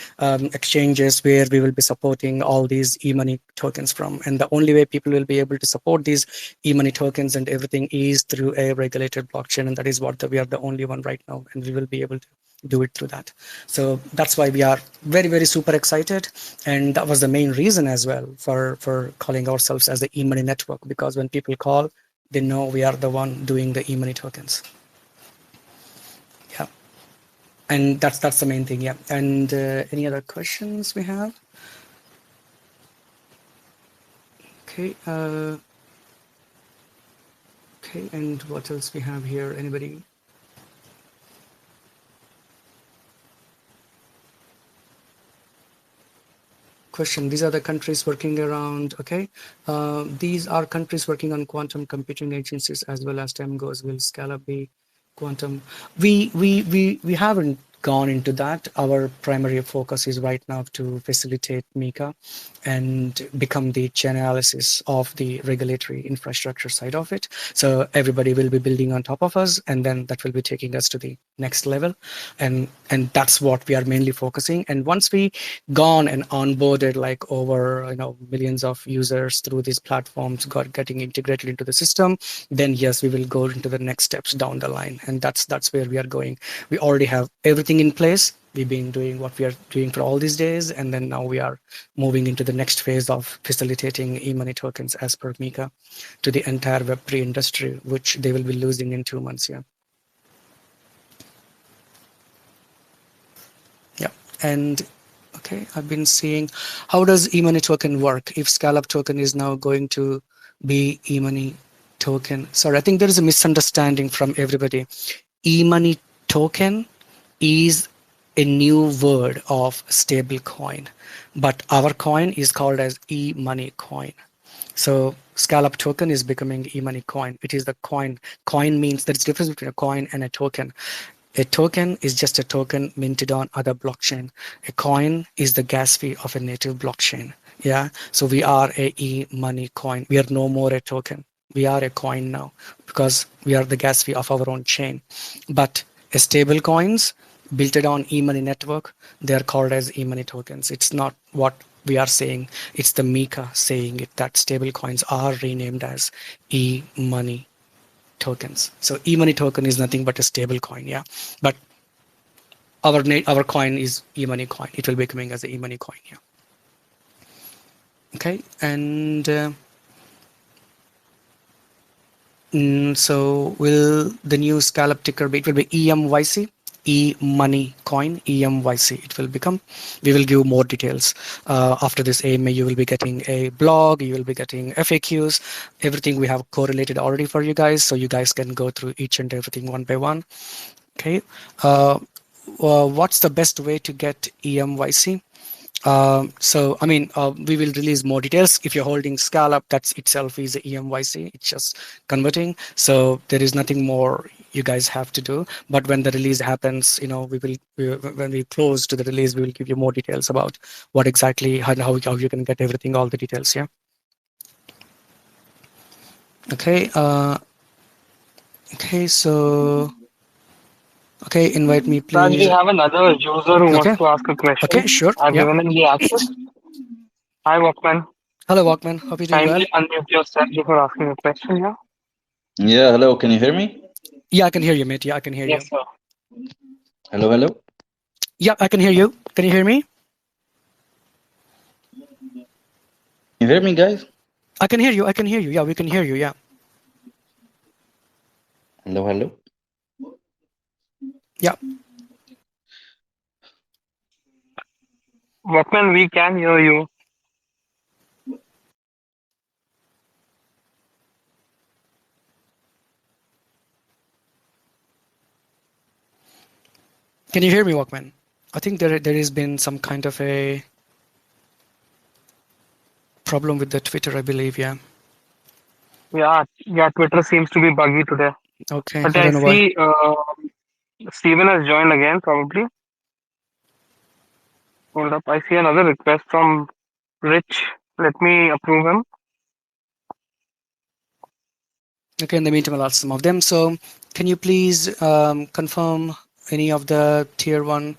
exchanges where we will be supporting all these e-money tokens from. And the only way people will be able to support these e-money tokens and everything is through a regulated blockchain, and that is what we are the only one right now, and we will be able to do it through that. So that's why we are very, very super excited, and that was the main reason as well for calling ourselves as the e-money network, because when people call, they know we are the one doing the e-money tokens. Yeah, and that's the main thing. Yeah. And any other questions we have? Okay. Okay, and what else we have here? Anybody? Question. These are the countries working around. Okay, these are countries working on quantum computing agencies as well. As time goes, will Scallop be quantum? We haven't gone into that. Our primary focus is right now to facilitate Mika and become the chain analysis of the regulatory infrastructure side of it. So everybody will be building on top of us, and then that will be taking us to the next level, and that's what we are mainly focusing. And once we gone and onboarded like over millions of users through these platforms, getting integrated into the system, then yes, we will go into the next steps down the line, and that's where we are going. We already have everything in place. We've been doing what we are doing for all these days, and then now we are moving into the next phase of facilitating e-money tokens as per Mika to the entire Web3 industry, which they will be losing in 2 months. Yeah. Yeah. And okay, I've been seeing, how does e-money token work if Scallop token is now going to be e-money token? Sorry, I think there is a misunderstanding from everybody. E-money token is a new word of stable coin, but our coin is called as e-money coin. So Scallop token is becoming e-money coin. It is the coin. Coin means there's a difference between a coin and a token. A token is just a token minted on other blockchain. A coin is the gas fee of a native blockchain. Yeah. So we are a e-money coin. We are no more a token. We are a coin now because we are the gas fee of our own chain. But stable coins built on e-money network, they are called as e-money tokens. It's not what we are saying. It's the Mika saying it, that stable coins are renamed as e-money tokens. So e-money token is nothing but a stable coin, yeah. But our coin is e-money coin. It will be coming as a e-money coin, yeah. Okay, and so will the new Scallop ticker be? It will be EMYC. E-money coin, EMYC. It will become. We will give more details after this AMA. You will be getting a blog. You will be getting FAQs. Everything we have correlated already for you guys, so you guys can go through each and everything one by one. Okay. What's the best way to get EMYC? So, I mean, we will release more details. If you're holding Scallop, that's itself is a EMYC. It's just converting. So there is nothing more you guys have to do. But when the release happens, when we close to the release, we will give you more details about what exactly, how you can get everything, all the details. Yeah. Okay. Okay. So Okay, invite me, Raj, we please. have another user who wants Okay, to ask a okay, question. sure. I've Yeah. given him the access. Hi, Walkman. Hello, Walkman. Hope you're doing well. Kindly unmute yourself before asking a question. Yeah. Yeah, hello, can you hear me? Yeah, I can hear you, mate. Yeah, I can hear you. Yes, sir. Hello, hello. Yeah, I can hear you. Can you hear me? You hear me, guys? I can hear you. I can hear you. Yeah, we can hear you. Yeah. Hello, hello. Yeah. Walkman, we can hear you. Can you hear me, Walkman? I think there has been some kind of a problem with the Twitter, I believe. Yeah. Yeah, Twitter seems to be buggy today. Okay. But I I don't know why. see Steven has joined again, probably. Hold up. I see another request from Rich. Let me approve him. Okay. In the meantime, I'll ask some of them. So, can you please confirm any of the tier one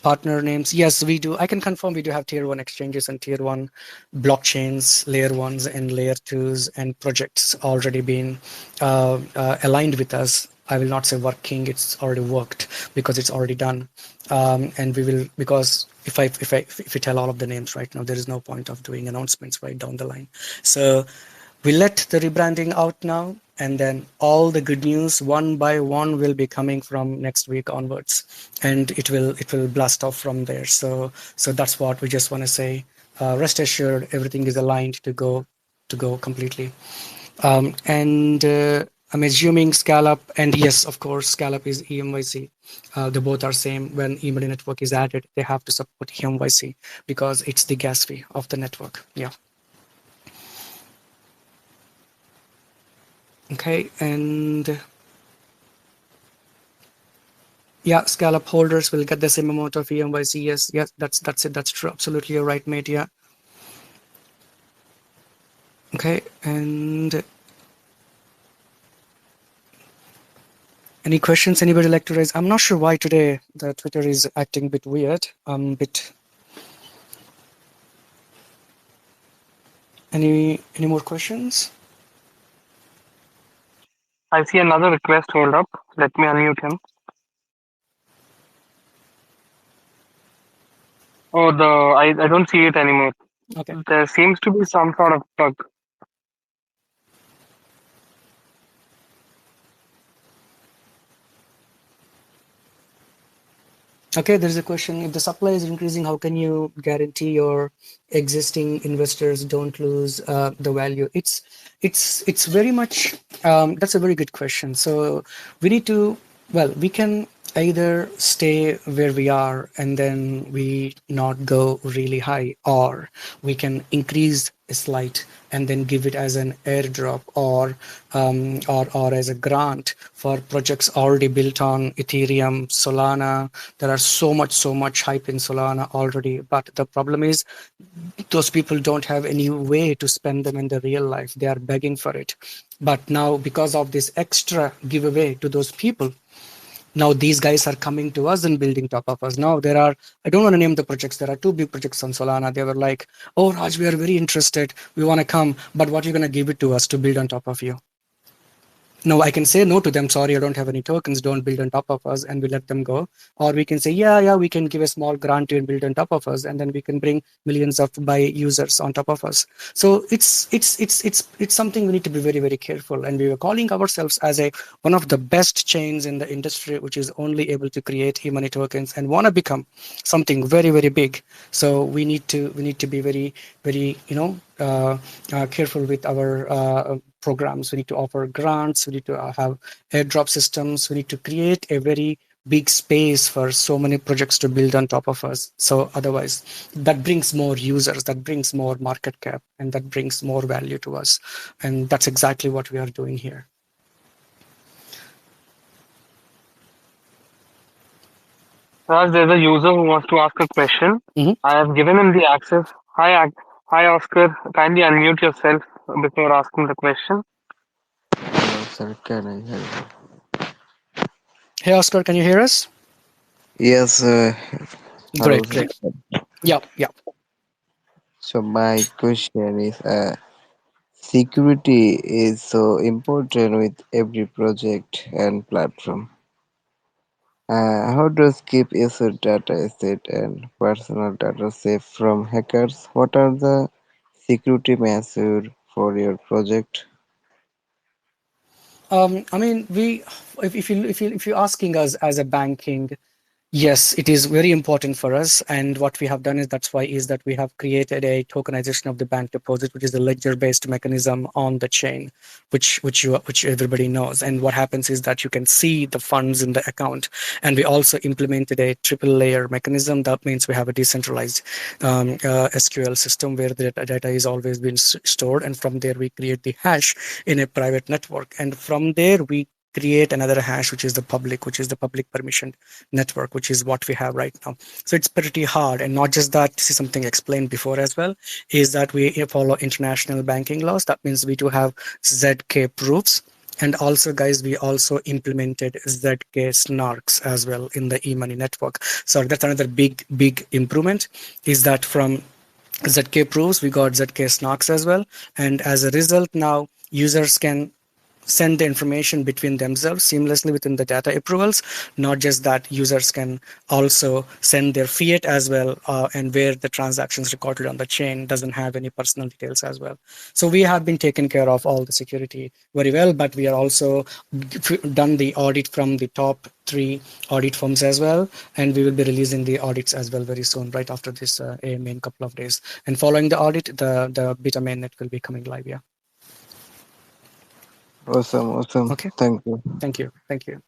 partner names? Yes, we do. I can confirm we do have tier one exchanges and tier one blockchains, layer ones and layer twos, and projects already been aligned with us. I will not say working; it's already worked because it's already done. And we will, because if we tell all of the names right now, there is no point of doing announcements right down the line. So we let the rebranding out now, and then all the good news one by one will be coming from next week onwards, and it will blast off from there. So that's what we just want to say. Rest assured, everything is aligned to go completely. And I'm assuming Scallop, and yes, of course, Scallop is EMYC. They both are same. When eMoney network is added, they have to support EMYC because it's the gas fee of the network. Yeah. Okay, and yeah, Scallop holders will get the same amount of EMYC. Yes, that's it. That's true. Absolutely, you're right, mate. Yeah. Okay, and any questions anybody like to raise? I'm not sure why today the Twitter is acting a bit weird. Bit. Any more questions? I see another request. Hold up. Let me unmute him. Oh, I don't see it anymore. Okay. There seems to be some sort of bug. Okay, there's a question. If the supply is increasing, how can you guarantee your existing investors don't lose the value? It's very much that's a very good question. So we need to, well, we can either stay where we are and then we not go really high, or we can increase a slight and then give it as an airdrop or as a grant for projects already built on Ethereum, Solana. There are so much hype in Solana already, but the problem is those people don't have any way to spend them in the real life. They are begging for it. But now, because of this extra giveaway to those people, now these guys are coming to us and building top of us. Now there are, I don't want to name the projects, there are two big projects on Solana. They were like, oh Raj, we are very interested, we want to come, but what are you going to give it to us to build on top of you? No, I can say no to them. Sorry, I don't have any tokens. Don't build on top of us, and we let them go. Or we can say, yeah, we can give a small grant to and build on top of us, and then we can bring millions of buy users on top of us. So it's something we need to be very careful. And we were calling ourselves as one of the best chains in the industry, which is only able to create e-money tokens and want to become something very big. So we need to be very careful with our programs. We need to offer grants. We need to have airdrop systems. We need to create a very big space for so many projects to build on top of us. So otherwise, that brings more users, that brings more market cap, and that brings more value to us. And that's exactly what we are doing here. Raj, there's a user who wants to ask a question. Mhm. I have given him the access. Hi, Oscar. Kindly unmute yourself before asking the question. Hello, sir. Can I help? Hey, Oscar, can you hear us? Yes, hello. Great, great. Yeah, yeah. So my question is, security is so important with every project and platform. How does keep user data asset and personal data safe from hackers? What are the security measures for your project? I mean, if you're asking us as a banking, yes, it is very important for us. And what we have done is that we have created a tokenization of the bank deposit, which is a ledger-based mechanism on the chain, which everybody knows. And what happens is that you can see the funds in the account. And we also implemented a triple layer mechanism. That means we have a decentralized SQL system where the data is always been stored. And from there, we create the hash in a private network. And from there, we create another hash, which is the public permission network, which is what we have right now. So it's pretty hard. And not just that, this is something explained before as well, is that we follow international banking laws. That means we do have ZK proofs. And also, guys, we also implemented ZK snarks as well in the e-money network. So that's another big improvement, is that from ZK proofs, we got ZK snarks as well. And as a result, now users can send the information between themselves seamlessly within the data approvals. Not just that, users can also send their fiat as well, and where the transactions recorded on the chain doesn't have any personal details as well. So we have been taking care of all the security very well, but we are also done the audit from the top 3 audit firms as well, and we will be releasing the audits as well very soon, right after this AMA in a couple of days. And following the audit, the beta mainnet will be coming live. Yeah. Awesome. Okay. Thank you. Thank you. Thank you.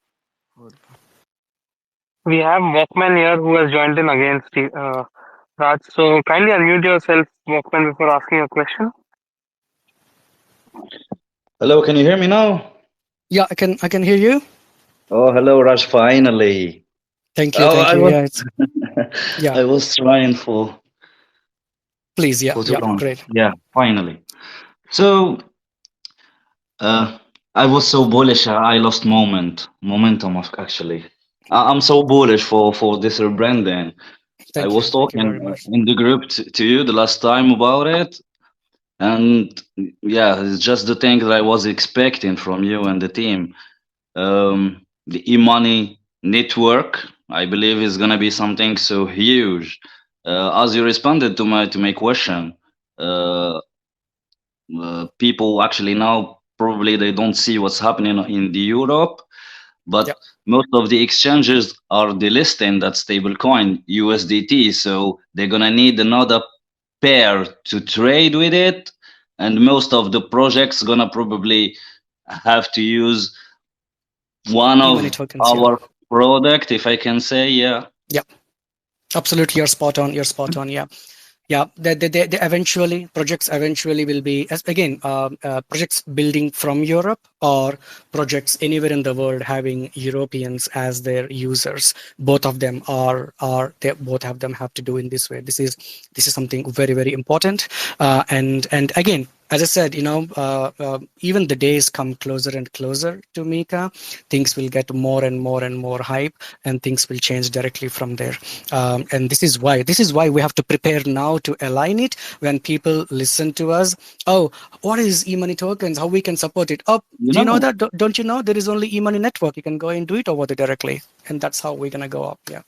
We have Walkman here who has joined in again, Raj. So kindly unmute yourself, Walkman, before asking a question. Hello, can you hear me now? Yeah, I can hear you. Oh, hello, Raj. Finally. Thank you. Oh, Thank I you. was, Yeah, it's yeah. I was trying Please. Yeah. for too Yeah. long. Great. Yeah, finally. So, uh, I was so bullish. I lost momentum of actually. I'm so bullish for this rebranding. I Thank you. was Thank you talking very much. in the group to you the last time about it, and yeah, it's just the thing that I was expecting from you and the team. The e-money network, I believe, is gonna be something so huge. As you responded to my question, uh, people actually now probably they don't see what's happening in the Europe, Yeah. but most of the exchanges are delisting that stablecoin USDT, so they're gonna need another pair to trade with it, and most of the projects gonna probably have to use one E-money of tokens. Yeah. our product, if I can say. Yeah. Yeah. Absolutely. You're spot on. You're spot on. Yeah. Yeah, they eventually projects eventually will be as again projects building from Europe or projects anywhere in the world having Europeans as their users. Both of them they both of them have to do in this way. This is something very important. And again, as I said, even the days come closer and closer to Mika. Things will get more and more hype, and things will change directly from there. And this is why we have to prepare now to align it. When people listen to us, oh, what is e-money tokens, how we can support it? Oh, You do you know know, that? Don't you know there is only e-money network? You can go and do it over there directly, and that's how we're gonna go up. Yeah.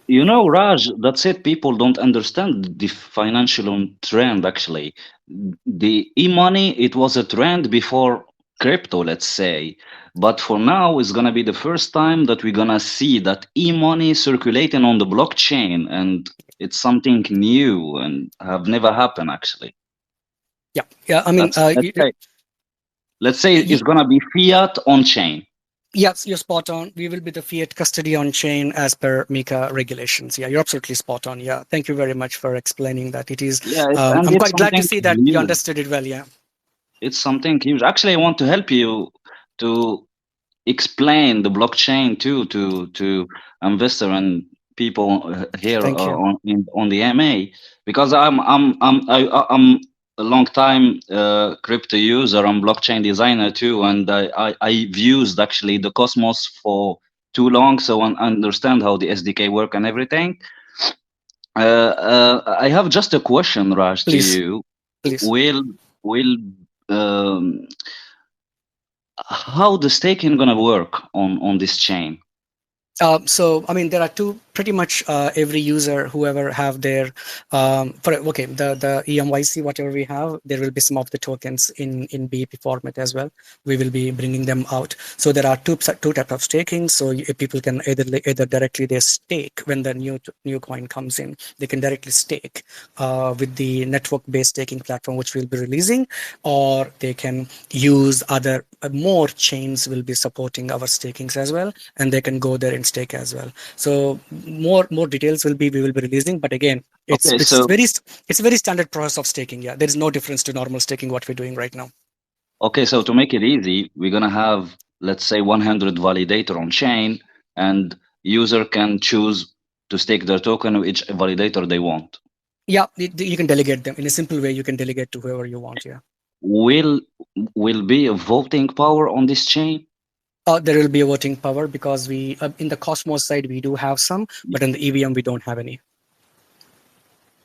Raj, that's it. People don't understand the financial trend actually. The e-money, it was a trend before crypto, let's say. But for now, it's gonna be the first time that we're gonna see that e-money circulating on the blockchain, and it's something new and have never happened actually. Yeah, I mean, That's let's say it's gonna be fiat on chain. yes, you're spot on. We will be the fiat custody on chain as per MiCA regulations. Yeah, you're absolutely spot on. Yeah, thank you very much for explaining that. It is. Yeah, and I'm it's quite glad to something see that you huge. understood it well. Yeah. It's something huge. Actually, I want to help you to explain the blockchain to investor and people here Thank you. on the MA, because I'm a long time crypto user. I'm blockchain designer too, and I've used actually the Cosmos for too long, so I understand how the SDK work and everything. I have just a question, Raj, to Please, you. please. Will how the staking gonna work on this chain? So, I mean, there are two pretty much every user, whoever have their the EMYC, whatever we have, there will be some of the tokens in BEP format as well. We will be bringing them out. So there are two types of staking. So people can either directly they stake when the new coin comes in. They can directly stake with the network-based staking platform which we'll be releasing, or they can use other more chains will be supporting our stakings as well, and they can go there and stake as well. So more details we will be releasing, but again, Okay, so it's very standard process of staking. Yeah, there is no difference to normal staking what we're doing right now. okay, so to make it easy, we're gonna have, let's say, 100 validator on chain, and user can choose to stake their token with each validator they want. Yeah, you can delegate them in a simple way. You can delegate to whoever you want. Yeah. Will be a voting power on this chain? There will be a voting power because we in the Cosmos side we do have some, but in the EVM we don't have any.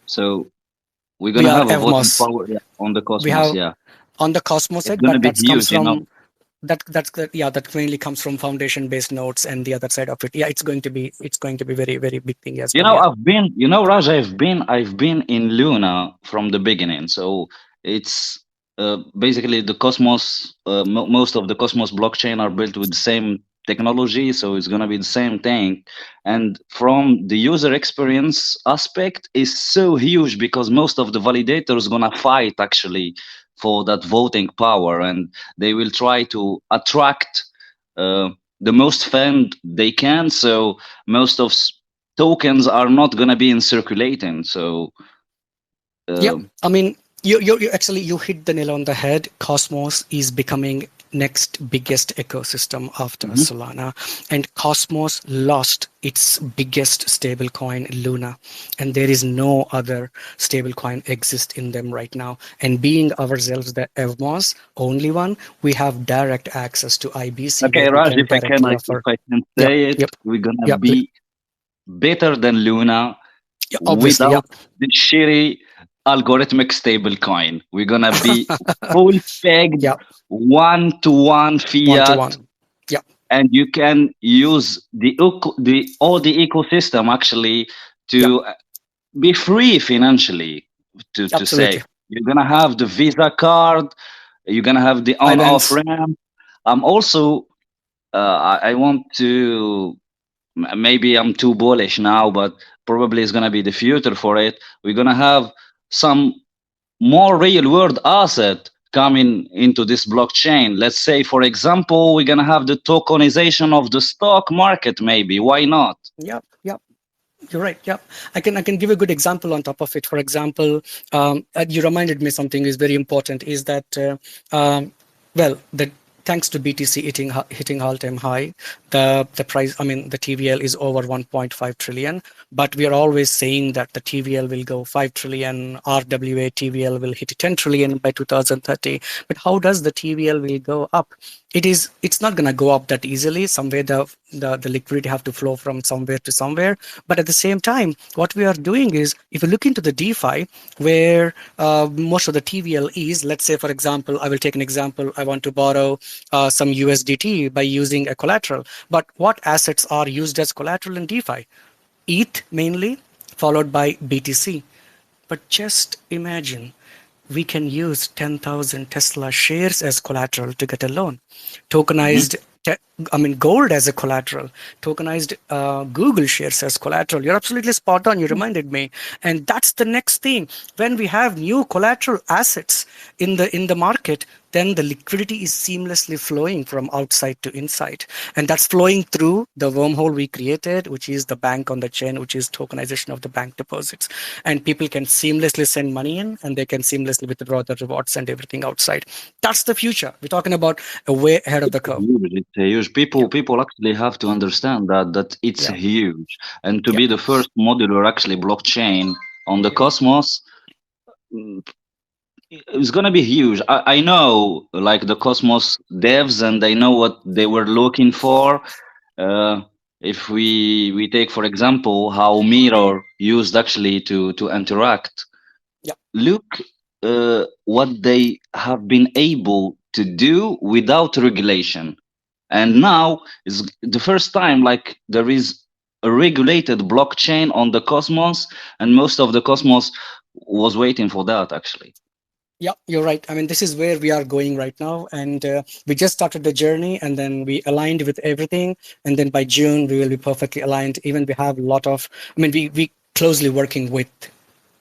So we're We gonna are have a voting EVMOS. power, yeah, on the We Cosmos, have yeah. on the Cosmos It's side, gonna but be that comes huge, you know. from that mainly comes from foundation based nodes and the other side of it. Yeah, it's going to be very very big thing as You well. know, Yeah. Raj, I've been in Luna from the beginning. So it's basically the Cosmos. Most of the Cosmos blockchain are built with the same technology, so it's gonna be the same thing. And from the user experience aspect, is so huge because most of the validators gonna fight actually for that voting power, and they will try to attract uh, the most fund they can. So most of tokens are not going to be in circulating. So Yeah, uh, I mean, you actually you hit the nail on the head. Cosmos is becoming next biggest ecosystem after mhm. Solana, and Cosmos lost its biggest stablecoin, Luna, and there is no other stablecoin exist in them right now. And being ourselves the EVMOS only one, we have direct access to IBC Okay, where we Raj, can directly if offer. I can Yep, say it, yep, we're gonna yep, be better than Luna yeah, obviously, without yep, the shitty algorithmic stablecoin. We're gonna be full pegged yep, one-to-one one to fiat, one. Yep, and you can use the all the ecosystem actually yep, to be free financially. To absolutely. say you're gonna have the Visa card, you're gonna have the on-off IBANs. ramp. I'm also I want to maybe I'm too bullish now, but probably it's gonna be the future for it. We're gonna have some more real world asset coming into this blockchain. Let's say, for example, we're gonna have the tokenization of the stock market. Maybe why not? Yep, yep. You're right. Yep. I can give a good example on top of it. For example, you reminded me something is very important is that well, the thanks to BTC hitting all-time high, the price, I mean, the TVL is over 1.5 trillion, but we are always saying that the TVL will go 5 trillion, RWA TVL will hit 10 trillion by 2030. But how does the TVL will go up? It's not going to go up that easily. Somewhere the liquidity have to flow from somewhere to somewhere. But at the same time, what we are doing is, if you look into the DeFi, where most of the TVL is, let's say, for example, I will take an example. I want to borrow some USDT by using a collateral. But what assets are used as collateral in DeFi? ETH mainly, followed by BTC. But just imagine we can use 10,000 Tesla shares as collateral to get a loan. Mhm. Tokenized, gold as a collateral. Tokenized Google shares as collateral. You're absolutely spot on. You reminded me. And that's the next thing. When we have new collateral assets in the market, then the liquidity is seamlessly flowing from outside to inside. And that's flowing through the wormhole we created, which is the bank on the chain, which is tokenization of the bank deposits. And people can seamlessly send money in and they can seamlessly withdraw the rewards and everything outside. That's the future. We're talking about a way ahead of the curve. Huge. It's huge. Yeah, People actually have to understand that it's yeah, huge, and to yeah, be the first modular actually blockchain on the Cosmos, mm, it's gonna be huge. I know like the Cosmos devs, and they know what they were looking for. Uh, if we take for example how Mirror used actually to interact, Yeah. look what they have been able to do without regulation. And now is the first time like there is a regulated blockchain on the Cosmos, and most of the Cosmos was waiting for that actually. Yeah, you're right. I mean, this is where we are going right now. And we just started the journey and then we aligned with everything. And then by June, we will be perfectly aligned. Even we have a lot of, I mean, we closely working with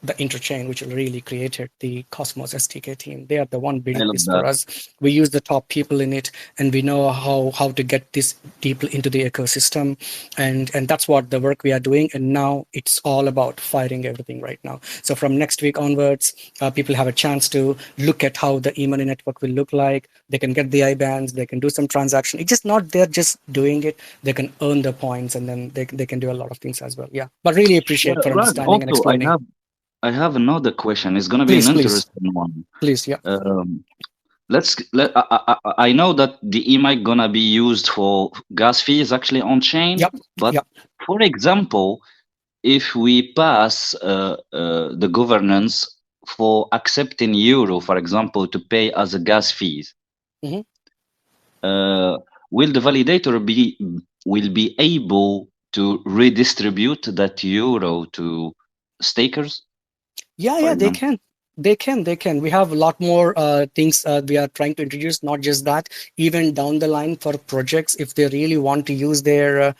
the interchain, which really created the Cosmos SDK team. They are the one I building love this that. for us. We use the top people in it, and we know how to get this deep into the ecosystem, and that's what the work we are doing. And now it's all about firing everything right now. So from next week onwards, people have a chance to look at how the e-money network will look like. They can get the IBANs, they can do some transaction. It's just not they're just doing it. They can earn the points, and then they can do a lot of things as well. Yeah, but really appreciate for Raj, understanding and also explaining. I have another question. It's gonna be an Please, please, interesting one. please. Yeah. I know that the EMI gonna be used for gas fees actually on chain, Yep. but Yep. for example, if we pass the governance for accepting euro, for example, to pay as a gas fees, Mhm. uh, will the validator will be able to redistribute that euro to stakers, Yeah, for yeah, they example? can. They can. We have a lot more things we are trying to introduce, not just that, even down the line for projects, if they really want to use their,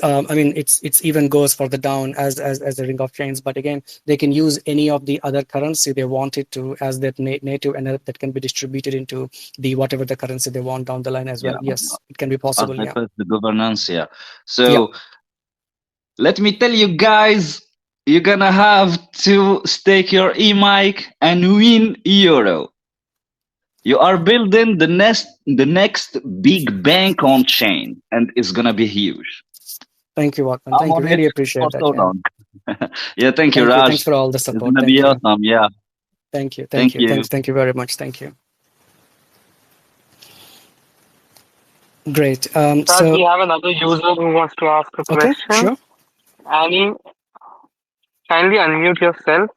I mean, it's even goes further down as a ring of chains. But again, they can use any of the other currency they wanted to as that native, and that can be distributed into the whatever the currency they want down the line as well. Yeah, Yes, it can be as possible. they Yeah. pass the governance, yeah. Yeah. So let me tell you guys, you're gonna have to stake your e-mic and win euro. You are building the next big bank on chain, and it's gonna be huge. Thank you, Watman. I'm Thank you. on it Really for appreciate that. so Yeah. long. Yeah, thank you, Thank you. Thanks Raj. for all the It's support. gonna be Thank you. awesome. Yeah, Thank you. Thank thank you. you. Thank you very much. Thank you. Great. Raj, we So, have another user who wants to ask a okay, question. sure. Annie, kindly unmute yourself.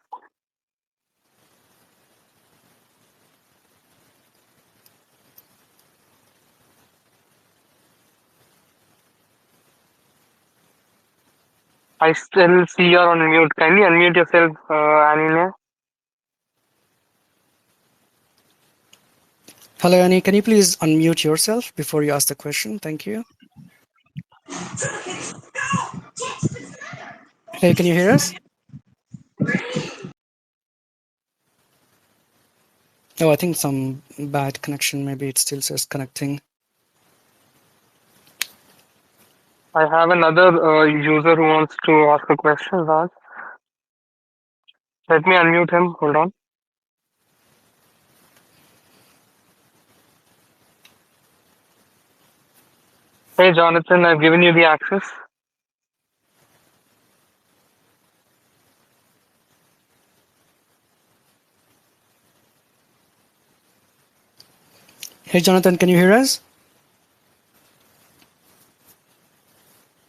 I still see you're on mute. Kindly unmute yourself, Annie. Hello, Annie. Can you please unmute yourself before you ask the question? Thank you. Hey, can you hear us? Oh, I think some bad connection. Maybe it still says connecting. I have another user who wants to ask a question, Raj. Let me unmute him. Hold on. Hey, Jonathan, I've given you the access. Hey, Jonathan, can you hear us?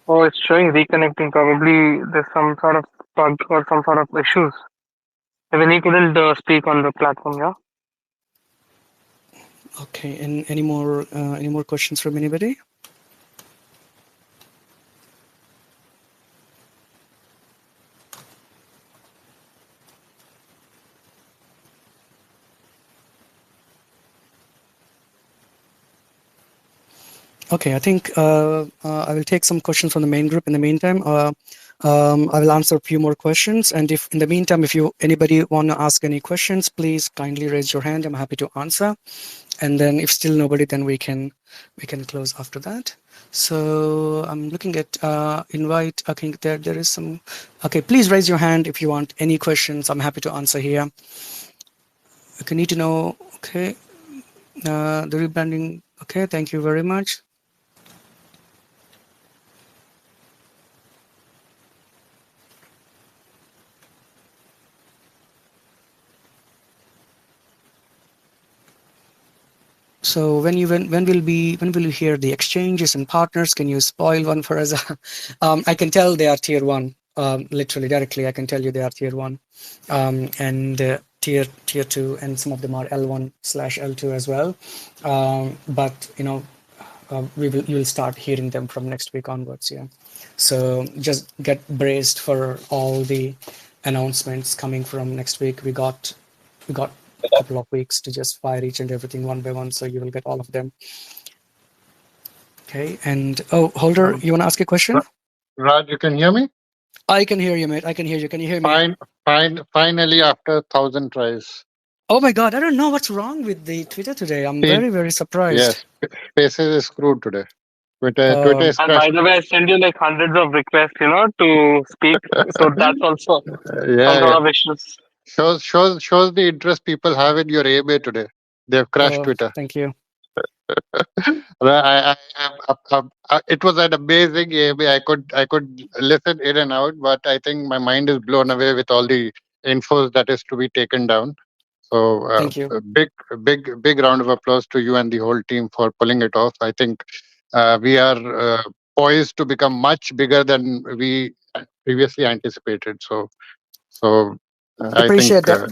Oh, it's showing reconnecting. Probably there's some sort of bug or some sort of issues. Even he couldn't speak on the platform, yeah? Okay. And any more questions from anybody? Okay, I think I will take some questions from the main group in the meantime. I will answer a few more questions, and if in the meantime, if anybody want to ask any questions, please kindly raise your hand. I'm happy to answer. And then if still nobody, then we can close after that. So I'm looking at invite. I think there is some. Okay, please raise your hand if you want any questions. I'm happy to answer here. Okay, need to know. Okay, the rebranding. Okay, thank you very much. So when will you hear the exchanges and partners? Can you spoil one for us? I can tell they are tier one. Literally directly, I can tell you they are tier one, and tier two, and some of them are L1/L2 as well. But you will start hearing them from next week onwards. Yeah. So just get braced for all the announcements coming from next week. We got a couple of weeks to just fire each and everything one by one, so you will get all of them. Okay. And Holder, you want to ask a question? Raj, you can hear me? I can hear you, mate. I can hear you. Can you hear me? Finally, after 1,000 tries. Oh my God, I don't know what's wrong with the Twitter today. I'm very, very surprised. Yes, Spaces is screwed today. Twitter is And by the way, I send you like hundreds of requests, to speak. So that's also some sort of issues. Shows the interest people have in your AMA today. They've crashed Twitter. Thank you. It was an amazing AMA. I could listen in and out, but I think my mind is blown away with all the infos that is to be taken down. So thank you. A big round of applause to you and the whole team for pulling it off. I think we are poised to become much bigger than we previously anticipated. So appreciate that.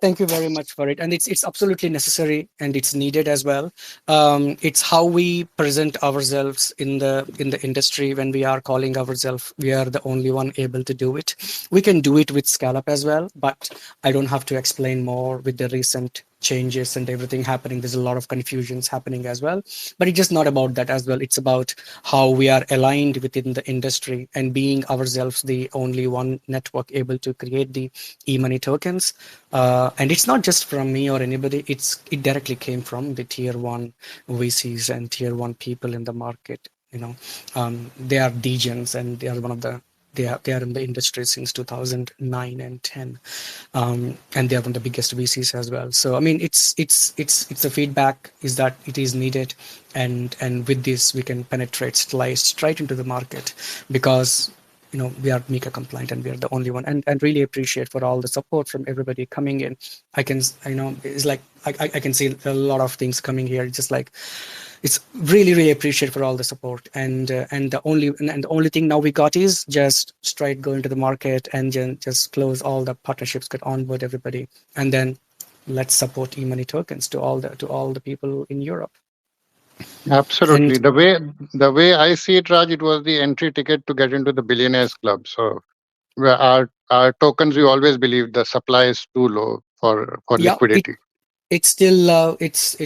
Thank you very much for it, and it's absolutely necessary and it's needed as well. It's how we present ourselves in the industry when we are calling ourselves. We are the only one able to do it. We can do it with Scallop as well, but I don't have to explain more with the recent changes and everything happening. There's a lot of confusions happening as well, but it's just not about that as well. It's about how we are aligned within the industry and being ourselves the only one network able to create the e-money tokens. And it's not just from me or anybody. It directly came from the tier one VCs and tier one people in the market. They are degens, and they are one of the they are in the industry since 2009 and 10, and they are one of the biggest VCs as well. So I mean, it's the feedback is that it is needed, and with this we can penetrate straight into the market, because we are MiCA compliant and we are the only one, and really appreciate for all the support from everybody coming in. It's like I can see a lot of things coming here. It's just like, it's really appreciate for all the support, and the only thing now we got is just straight go into the market and just close all the partnerships, get onboard everybody, and then let's support e-money tokens to all the people in Europe. Absolutely. The way I see it, Raj, it was the entry ticket to get into the billionaires club. So our tokens, we always believe the supply is too low for liquidity. It's still low. It's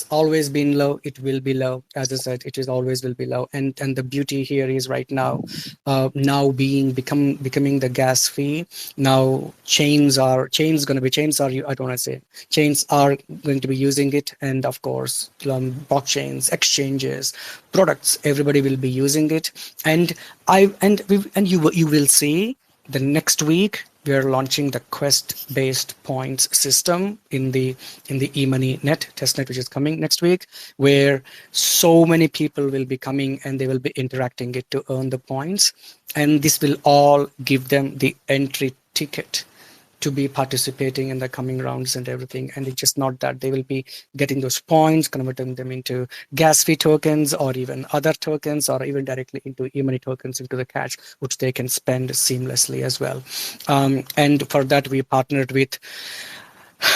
always been low. It will be low. As I said, it is always will be low. And the beauty here is right now, becoming the gas fee. Now chains are going to be using it, and of course blockchains, exchanges, products. Everybody will be using it, and you will see the next week. We are launching the quest-based points system in the e-money net testnet, which is coming next week, where so many people will be coming and they will be interacting it to earn the points, and this will all give them the entry ticket to be participating in the coming rounds and everything. And it's just not that they will be getting those points, converting them into gas fee tokens or even other tokens, or even directly into e-money tokens, into the cash, which they can spend seamlessly as well. And for that, we partnered with,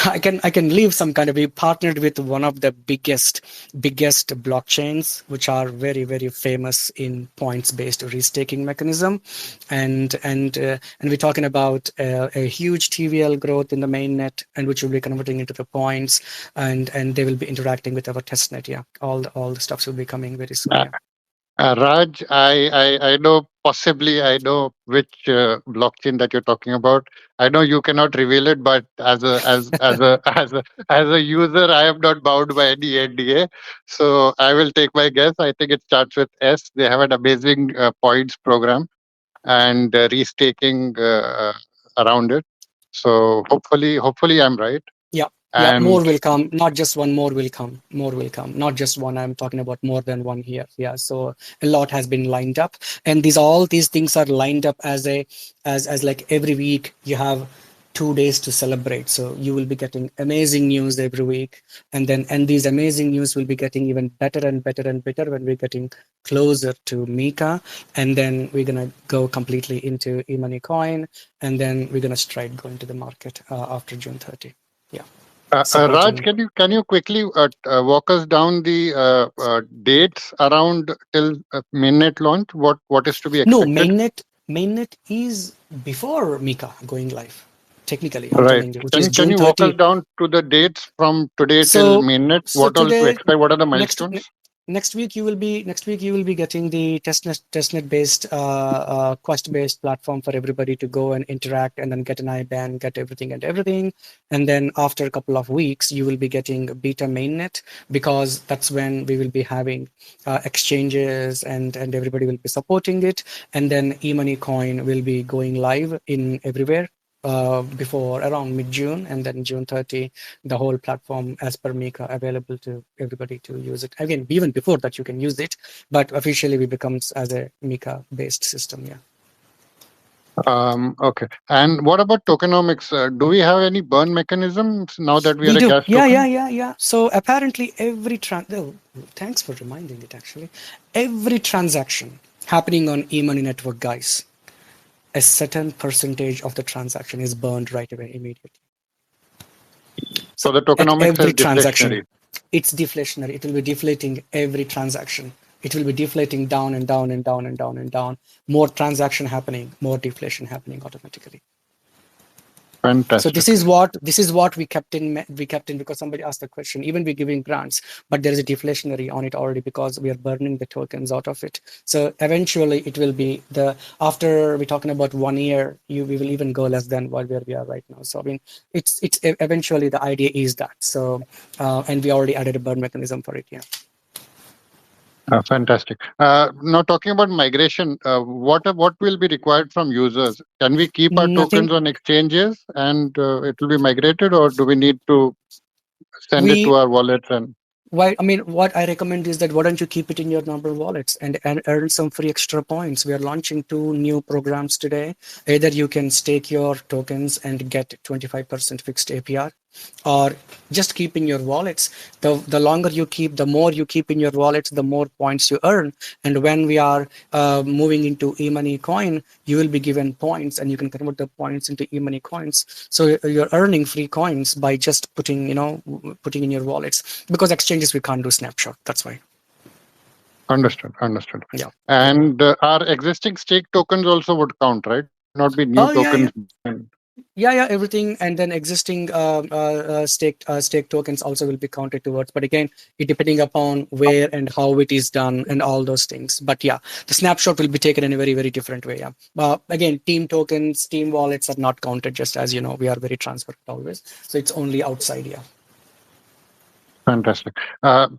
I can leave some kind of, we partnered with one of the biggest blockchains, which are very famous in points-based restaking mechanism, and we're talking about a huge TVL growth in the mainnet, and which will be converting into the points, and they will be interacting with our testnet. Yeah, all the stuff will be coming very soon. Yeah. Raj, I know, possibly I know which blockchain that you're talking about. I know you cannot reveal it, but as a user, I am not bound by any NDA. So I will take my guess. I think it starts with S. They have an amazing points program and restaking around it. So hopefully I'm right. Yeah, more will come. Not just one, more will come. Not just one. I'm talking about more than one here. Yeah, so a lot has been lined up, and all these things are lined up as like every week you have 2 days to celebrate. So you will be getting amazing news every week, and these amazing news will be getting even better and better and better when we're getting closer to Mika, and then we're gonna go completely into eMoney Coin, and then we're gonna straight go into the market after June 30. Yeah. Raj, Supporting. can you quickly walk us down the dates around till mainnet launch? What is to be No, expected? mainnet is before Mika going live. Technically, I'm Right. telling you, which is Can June you walk us 30. down to the dates from today till So mainnet? so What all to today, expect? What are the next milestones? next week you will be getting the testnet based quest based platform for everybody to go and interact and then get an IBAN, get everything, and then after a couple of weeks you will be getting beta mainnet, because that's when we will be having exchanges and everybody will be supporting it, and then eMoney Coin will be going live in everywhere before around mid-June, and then June 30 the whole platform as per Mika available to everybody to use it. Again, even before that you can use it, but officially we becomes as a Mika based system. Yeah. Okay. And what about tokenomics? Do we have any burn mechanisms now that we We are a do. gas Yeah, token? yeah. So apparently thanks for reminding it actually. Every transaction happening on eMoney network, guys, a certain percentage of the transaction is burned right away immediately. So So the at tokenomics every is transaction, deflationary. it's deflationary. It will be deflating every transaction. It will be deflating down and down and down and down and down. More transaction happening, more deflation happening automatically. So Fantastic. this is what we kept in because somebody asked the question. Even we're giving grants, but there is a deflationary on it already because we are burning the tokens out of it. So eventually it will be after we're talking about 1 year, we will even go less than where we are right now. So I mean, it's eventually the idea is that. So and we already added a burn mechanism for it. Yeah. Fantastic. Now talking about migration, what will be required from users? Can we keep our Nothing. tokens on exchanges and it will be migrated, or do we need to send it to We our wallets? And what I recommend is that why don't you keep it in your number wallets and earn some free extra points. We are launching 2 new programs today. Either you can stake your tokens and get 25% fixed APR, or just keep in your wallets. The longer you keep, the more you keep in your wallets, the more points you earn. And when we are moving into eMoney Coin, you will be given points, and you can convert the points into eMoney coins. So you're earning free coins by just putting in your wallets, because exchanges we can't do snapshot. That's why. understood. Yeah. And our existing stake tokens also would count, right? There would not be new Oh tokens. yeah, everything, and then existing stake tokens also will be counted towards. But again, it depending upon where and how it is done and all those things. But yeah, the snapshot will be taken in a very, very different way. Yeah. Again, team tokens, team wallets are not counted. Just as you know, we are very transparent always. So it's only outside. Yeah. Fantastic.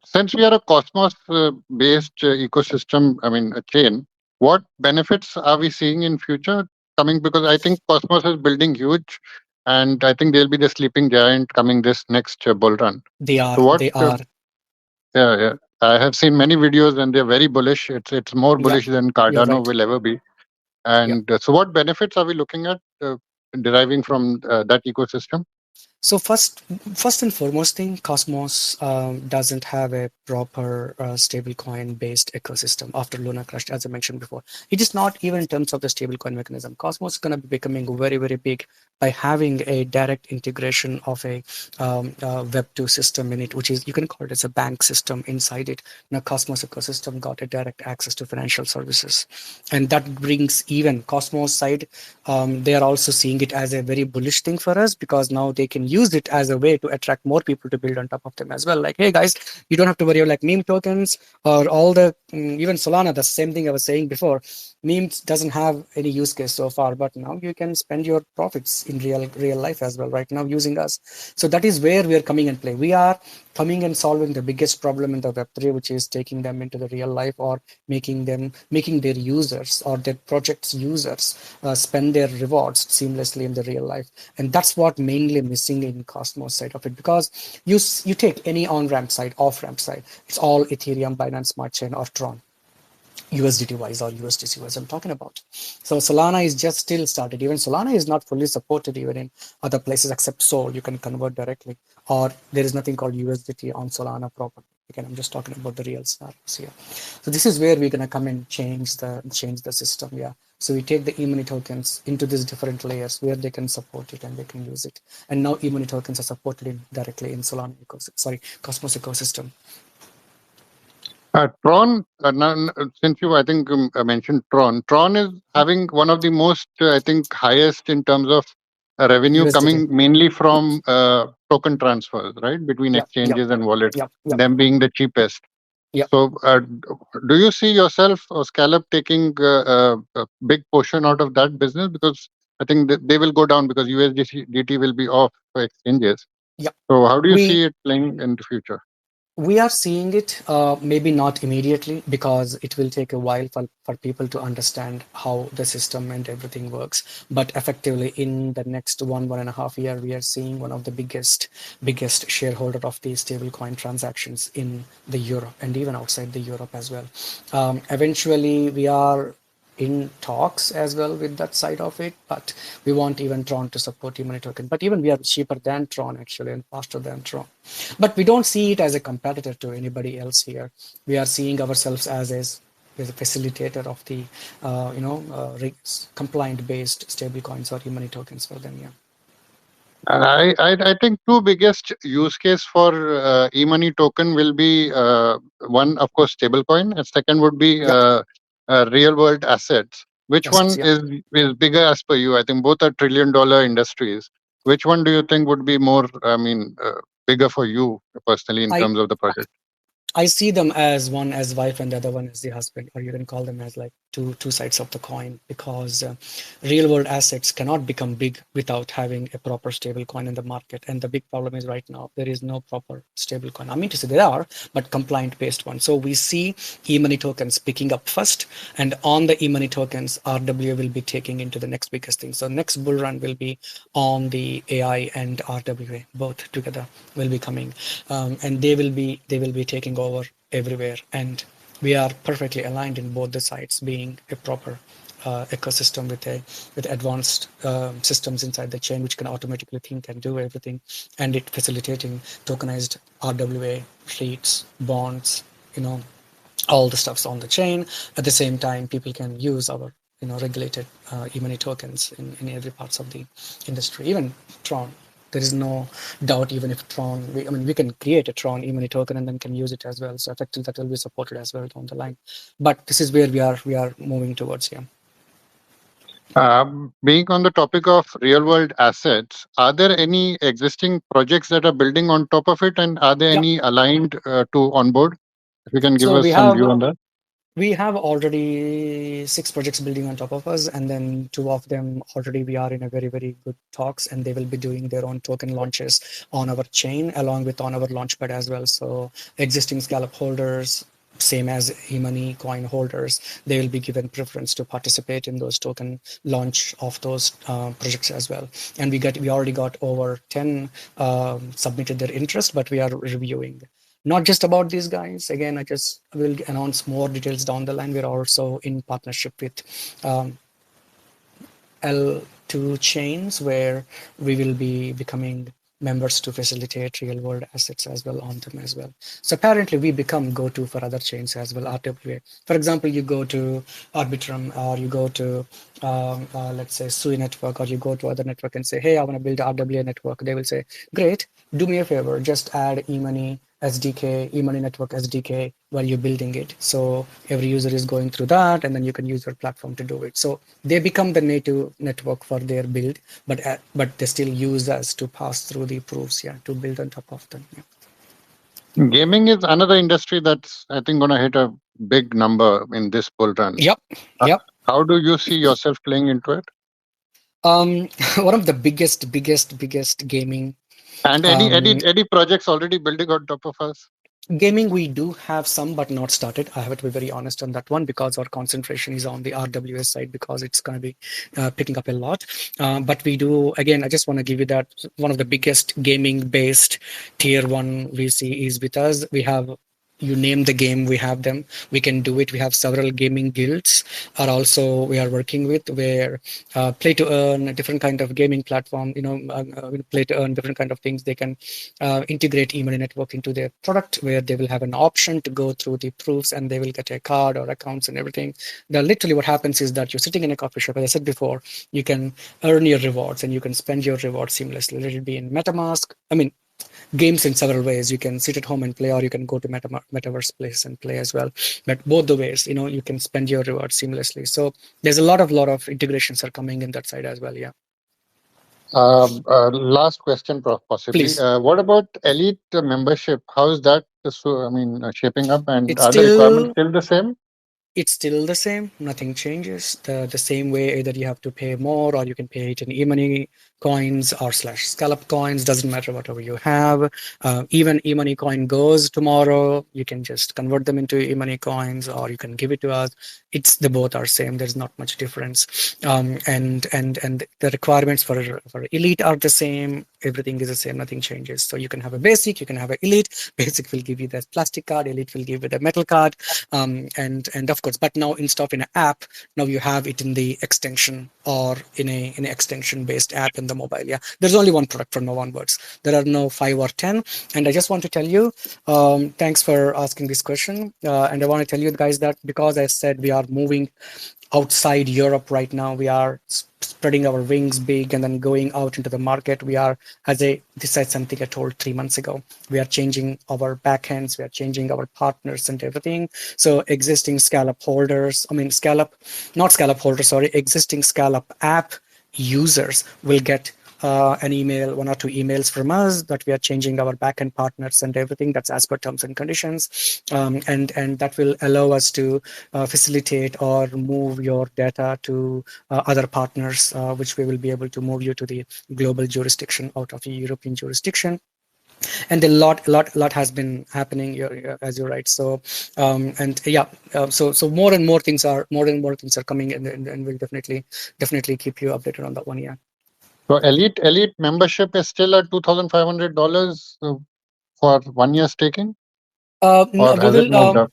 Since we are a Cosmos-based ecosystem, I mean a chain, what benefits are we seeing in future coming? Because I think Cosmos is building huge, and I think they'll be the sleeping giant coming this next bull run. They are. So what? They are. Yeah. I have seen many videos, and they're very bullish. It's more Yeah. bullish than You're Cardano right. will ever be. Yeah. And so, what benefits are we looking at deriving from that ecosystem? So first and foremost thing, Cosmos doesn't have a proper stablecoin based ecosystem after Luna crashed, as I mentioned before. It is not even in terms of the stablecoin mechanism. Cosmos is going to be becoming very, very big by having a direct integration of a Web2 system in it, which is, you can call it as a bank system inside it. Now Cosmos ecosystem got a direct access to financial services. And that brings even Cosmos side, they are also seeing it as a very bullish thing for us, because now they can use it as a way to attract more people to build on top of them as well. Like, hey guys, you don't have to worry about like meme tokens or all the even Solana. The same thing I was saying before. Memes doesn't have any use case so far, but now you can spend your profits in real life as well right now using us. So that is where we are coming and play. We are coming and solving the biggest problem in the Web3, which is taking them into the real life, or making their users or their projects users spend their rewards seamlessly in the real life. And that's what mainly missing in Cosmos side of it, because you take any on-ramp side, off-ramp side, it's all Ethereum, Binance Smart Chain, or Tron. USDT wise or USDC wise I'm talking about. So Solana is just still started. Even Solana is not fully supported even in other places except Sol. You can convert directly, or there is nothing called USDT on Solana proper. Again, I'm just talking about the real scenarios here. So this is where we're gonna come and change the system. Yeah. So we take the e-money tokens into these different layers where they can support it and they can use it. And now e-money tokens are supported directly in Solana ecosystem. Sorry, Cosmos ecosystem. Tron, since you, I think, mentioned Tron. Tron is having one of the most, I think, highest in terms of revenue USDT. coming mainly from token transfers, right, between Yep, exchanges and wallets, yep. them being the cheapest. Yep. So, do you see yourself or Scallop taking a big portion out of that business? Because I think that they will go down because USDT will be off for exchanges. Yep. So, how do you We see it playing in the future? we are seeing it, maybe not immediately because it will take a while for people to understand how the system and everything works. But effectively, in the next 1.5 year, we are seeing one of the biggest shareholder of these stablecoin transactions in the Europe and even outside the Europe as well. Eventually, we are in talks as well with that side of it, but we want even Tron to support e-money token. But even we are cheaper than Tron actually and faster than Tron. But we don't see it as a competitor to anybody else here. We are seeing ourselves as a facilitator of the compliant based stablecoins or e-money tokens for them. Yeah. I think two biggest use case for e-money token will be one, of course, stablecoin, and second would be Yep. real world assets. Which That's one yeah. is bigger as per you? I think both are trillion-dollar industries. Which one do you think would be more, bigger for you personally in I terms of the project? I see them as one as wife and the other one as the husband, or you can call them as like two sides of the coin, because real world assets cannot become big without having a proper stable coin in the market. And the big problem is right now there is no proper stable coin. I mean to say there are, but compliant based ones. So we see e-money tokens picking up first, and on the e-money tokens, RWA will be taking into the next biggest thing. So next bull run will be on the AI and RWA, both together will be coming, and they will be taking over everywhere, and we are perfectly aligned in both the sides, being a proper ecosystem with advanced systems inside the chain which can automatically think and do everything, and it facilitating tokenized RWA, REITs, bonds, all the stuff's on the chain. At the same time, people can use our regulated e-money tokens in every parts of the industry, even Tron. There is no doubt, even if Tron, we can create a Tron e-money token and then can use it as well. So effectively that will be supported as well down the line. But this is where we are moving towards here. Being on the topic of real world assets, are there any existing projects that are building on top of it, and are there any aligned to onboard? If you can give So us some view on that. we have already 6 projects building on top of us, and then 2 of them already we are in a very, very good talks, and they will be doing their own token launches on our chain along with on our launchpad as well. So existing Scallop holders, same as e-money coin holders, they will be given preference to participate in those token launch of those projects as well. And we already got over 10 submitted their interest, but we are reviewing. Not just about these guys. Again, I just will announce more details down the line. We're also in partnership with L2 chains, where we will be becoming members to facilitate real world assets as well on them as well. So apparently we become go-to for other chains as well, RWA. For example, you go to Arbitrum, or you go to let's say Sui network, or you go to other network and say, hey, I want to build a RWA network. They will say, great, do me a favor, just add e-money SDK, e-money network SDK while you're building it. So every user is going through that, and then you can use your platform to do it. So they become the native network for their build, but they still use us to pass through the proofs, to build on top of them. Yeah. Gaming is another industry that's, I think, going to hit a big number in this bull run. Yep. How do you see yourself playing into it? One of the biggest gaming. And any projects already building on top of us? Gaming, we do have some, but not started. I have to be very honest on that one, because our concentration is on the RWS side, because it's going to be picking up a lot. But we do, again, I just want to give you that one of the biggest gaming based tier 1 VC is with us. We have you name the game, we have them. We can do it. We have several gaming guilds are also we are working with, where play to earn, a different kind of gaming platform, play to earn different kind of things. They can integrate e-money network into their product, where they will have an option to go through the proofs and they will get a card or accounts and everything. Now, literally what happens is that you're sitting in a coffee shop, as I said before, you can earn your rewards and you can spend your rewards seamlessly. Let it be in MetaMask. I mean, games in several ways. You can sit at home and play, or you can go to metaverse place and play as well. But both the ways, you can spend your rewards seamlessly. So there's a lot of integrations are coming in that side as well. Yeah. Last question, possibly. Please. What about elite membership? How is that? Shaping up, and It's are the requirements still still the same? it's still the same. Nothing changes. The same way, either you have to pay more or you can pay it in e-money coins or slash scallop coins. Doesn't matter whatever you have. Even e-money coin goes tomorrow. You can just convert them into e-money coins, or you can give it to us. The both are same. There's not much difference. And the requirements for elite are the same. Everything is the same. Nothing changes. So you can have a basic. You can have an elite. Basic will give you the plastic card. Elite will give you the metal card. And of course, but now instead of in an app, now you have it in the extension or in an extension based app in the mobile. Yeah, there's only one product from now onwards. There are no 5 or 10. And I just want to tell you, thanks for asking this question. And I want to tell you guys that because I said we are moving outside Europe right now, we are spreading our wings big and then going out into the market. We are, this is something I told 3 months ago. We are changing our backends, we are changing our partners and everything. So existing Scallop holders, not Scallop holders, sorry, existing Scallop app users will get an email, 1 or 2 emails from us that we are changing our backend partners and everything. That's as per terms and conditions, and that will allow us to facilitate or move your data to other partners, which we will be able to move you to the global jurisdiction out of the European jurisdiction. And a lot has been happening, as you're right. So so more and more things are coming, and we'll definitely keep you updated on that one. Yeah. So elite membership is still at $2,500 for 1 year staking, or We has it will. moved up?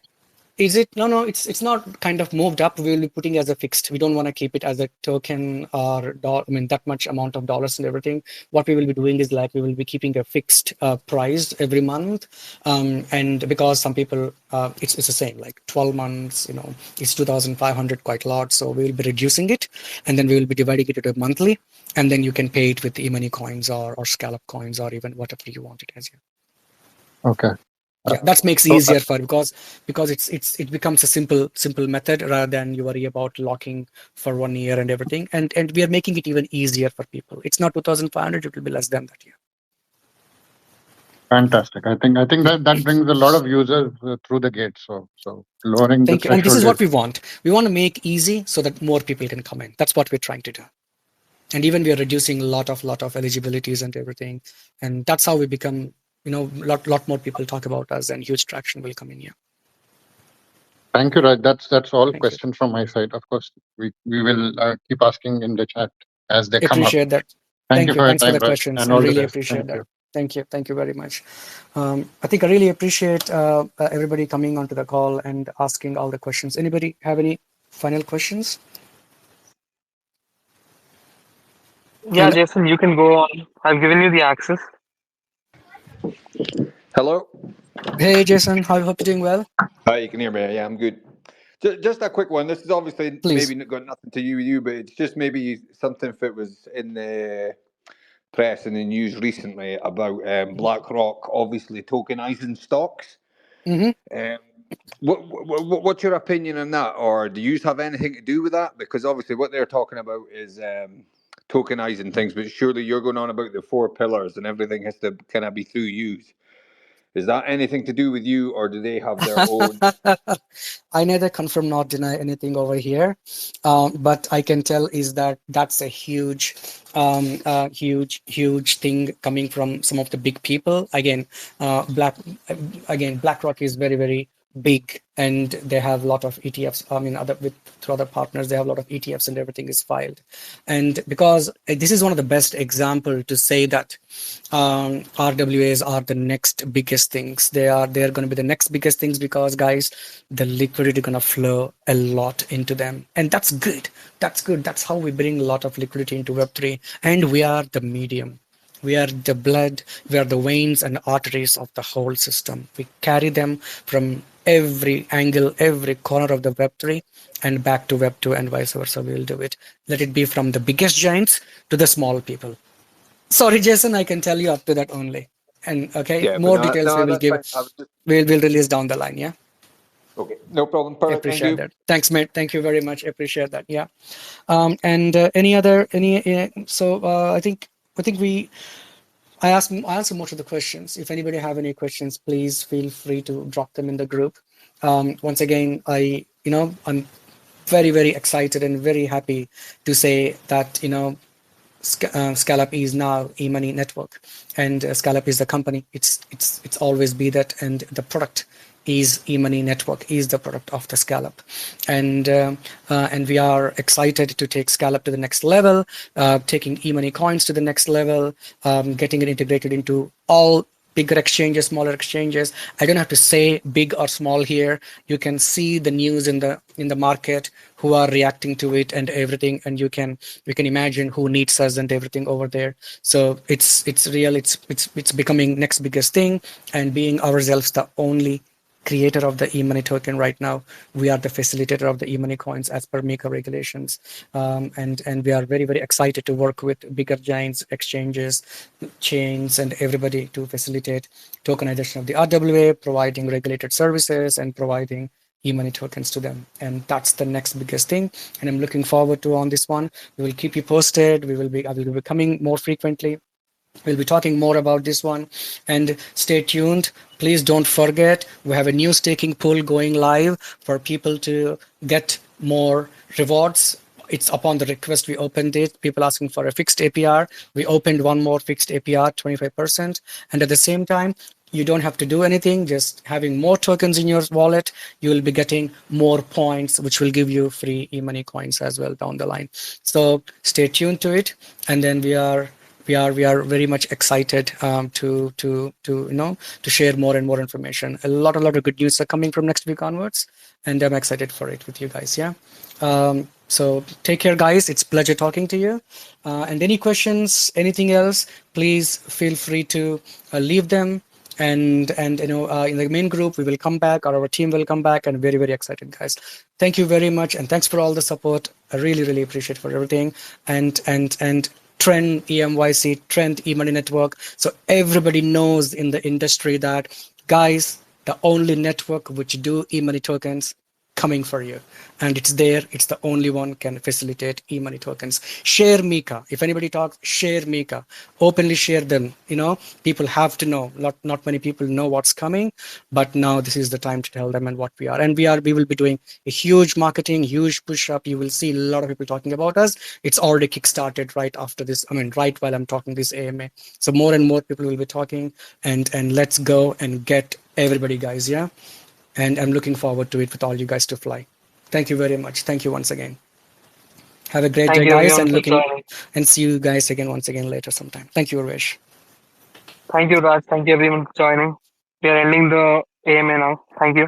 Is it? No, it's not kind of moved up. We will be putting as a fixed. We don't want to keep it as a token or that much amount of dollars and everything. What we will be doing is we will be keeping a fixed price every month. And because some people, it's the same, like 12 months, it's 2,500, quite a lot. So we will be reducing it, and then we will be dividing it into a monthly, and then you can pay it with e-money coins or Scallop coins or even whatever you want it as. Okay. Yeah, that makes it easier for because it becomes a simple method rather than you worry about locking for 1 year and everything. And we are making it even easier for people. It's not 2,500; it will be less than that. Yeah. Fantastic. I think that brings a lot of users through the gate. So lowering the Thank you. And this threshold is what we want. We want to make easy so that more people can come in. That's what we're trying to do. And even we are reducing a lot of eligibilities and everything. And that's how we become, lot more people talk about us, and huge traction will come in here. Thank you, Raj. That's all questions from my side. Of course, we will keep asking in the chat as they come up. Appreciate that. Thank you for your Thanks time, for the Raj, questions. and I all the really best. appreciate that. Thank you very much. I think I really appreciate everybody coming onto the call and asking all the questions. Anybody have any final questions? Yeah, Jason, you can go on. I've given you the access. Hello. Hey, Jason. Hope you're doing well. Hi, you can hear me. Yeah, I'm good. Just a quick one. This is obviously Please. maybe got nothing to do with you, but it's just maybe something that was in the press and the news recently about BlackRock obviously tokenizing stocks. Mm-hmm. What's your opinion on that, or do you have anything to do with that? Because obviously what they're talking about is tokenizing things, but surely you're going on about the 4 pillars and everything has to kind of be through you. Is that anything to do with you, or do they have their own? I neither confirm nor deny anything over here, but I can tell is that that's a huge thing coming from some of the big people. Again, BlackRock is very big, and they have a lot of ETFs. I mean, through other partners, they have a lot of ETFs, and everything is filed. And because this is one of the best example to say that RWAs are the next biggest things. They're going to be the next biggest things because, guys, the liquidity going to flow a lot into them, and that's good. That's good. That's how we bring a lot of liquidity into Web3, and we are the medium. We are the blood, we are the veins and arteries of the whole system. We carry them from every angle, every corner of the Web3 and back to Web2 and vice versa. We will do it. Let it be from the biggest giants to the small people. Sorry, Jason, I can tell you up to that only. And okay, Yeah, but more no, details we will that's give. fine. I was just We'll release down the line. Yeah. okay. No problem. Perfect. Thank Appreciate you. that. Thanks, mate. Thank you very much. Appreciate that. Yeah. And I think I answer most of the questions. If anybody have any questions, please feel free to drop them in the group. Once again, I'm very, very excited and very happy to say that, Scallop is now e-money network, and Scallop is the company. It's always be that, and the product is e-money network is the product of the Scallop, and we are excited to take Scallop to the next level, taking e-money coins to the next level, getting it integrated into all bigger exchanges, smaller exchanges. I don't have to say big or small here. You can see the news in the market, who are reacting to it and everything, and you can imagine who needs us and everything over there. So it's real. It's becoming next biggest thing, and being ourselves the only creator of the e-money token right now, we are the facilitator of the e-money coins as per MiCA regulations, and we are very, very excited to work with bigger giants, exchanges, chains, and everybody to facilitate tokenization of the RWA, providing regulated services and providing e-money tokens to them. And that's the next biggest thing, and I'm looking forward to on this one. We will keep you posted. I will be coming more frequently. We'll be talking more about this one, and stay tuned. Please don't forget, we have a new staking pool going live for people to get more rewards. It's upon the request we opened it. People asking for a fixed APR. We opened one more fixed APR, 25%. And at the same time, you don't have to do anything, just having more tokens in your wallet, you will be getting more points, which will give you free e-money coins as well down the line. So stay tuned to it. And then we are very much excited to share more and more information. A lot of good news are coming from next week onwards, and I'm excited for it with you guys. Yeah. So take care, guys. It's a pleasure talking to you. And any questions, anything else, please feel free to leave them. And in the main group, we will come back, or our team will come back, and very, very excited, guys. Thank you very much, and thanks for all the support. I really, really appreciate for everything. And Trend EMYC, Trend E-Money Network. So everybody knows in the industry that, guys, the only network which do e-money tokens coming for you, and it's there. It's the only one can facilitate e-money tokens. Share MiCA. If anybody talks, share MiCA. Openly share them. People have to know. Not many people know what's coming, but now this is the time to tell them and what we are. And we will be doing a huge marketing, huge push up. You will see a lot of people talking about us. It's already kickstarted right after this. I mean, right while I'm talking this AMA. So more and more people will be talking, and let's go and get everybody, guys. Yeah. And I'm looking forward to it with all you guys to fly. Thank you very much. Thank you once again. Have a great Thank day, you guys, everyone and for joining. see you guys again once again later sometime. Thank you, Urvesh. Thank you, Raj. Thank you everyone for joining. We are ending the AMA now. Thank you.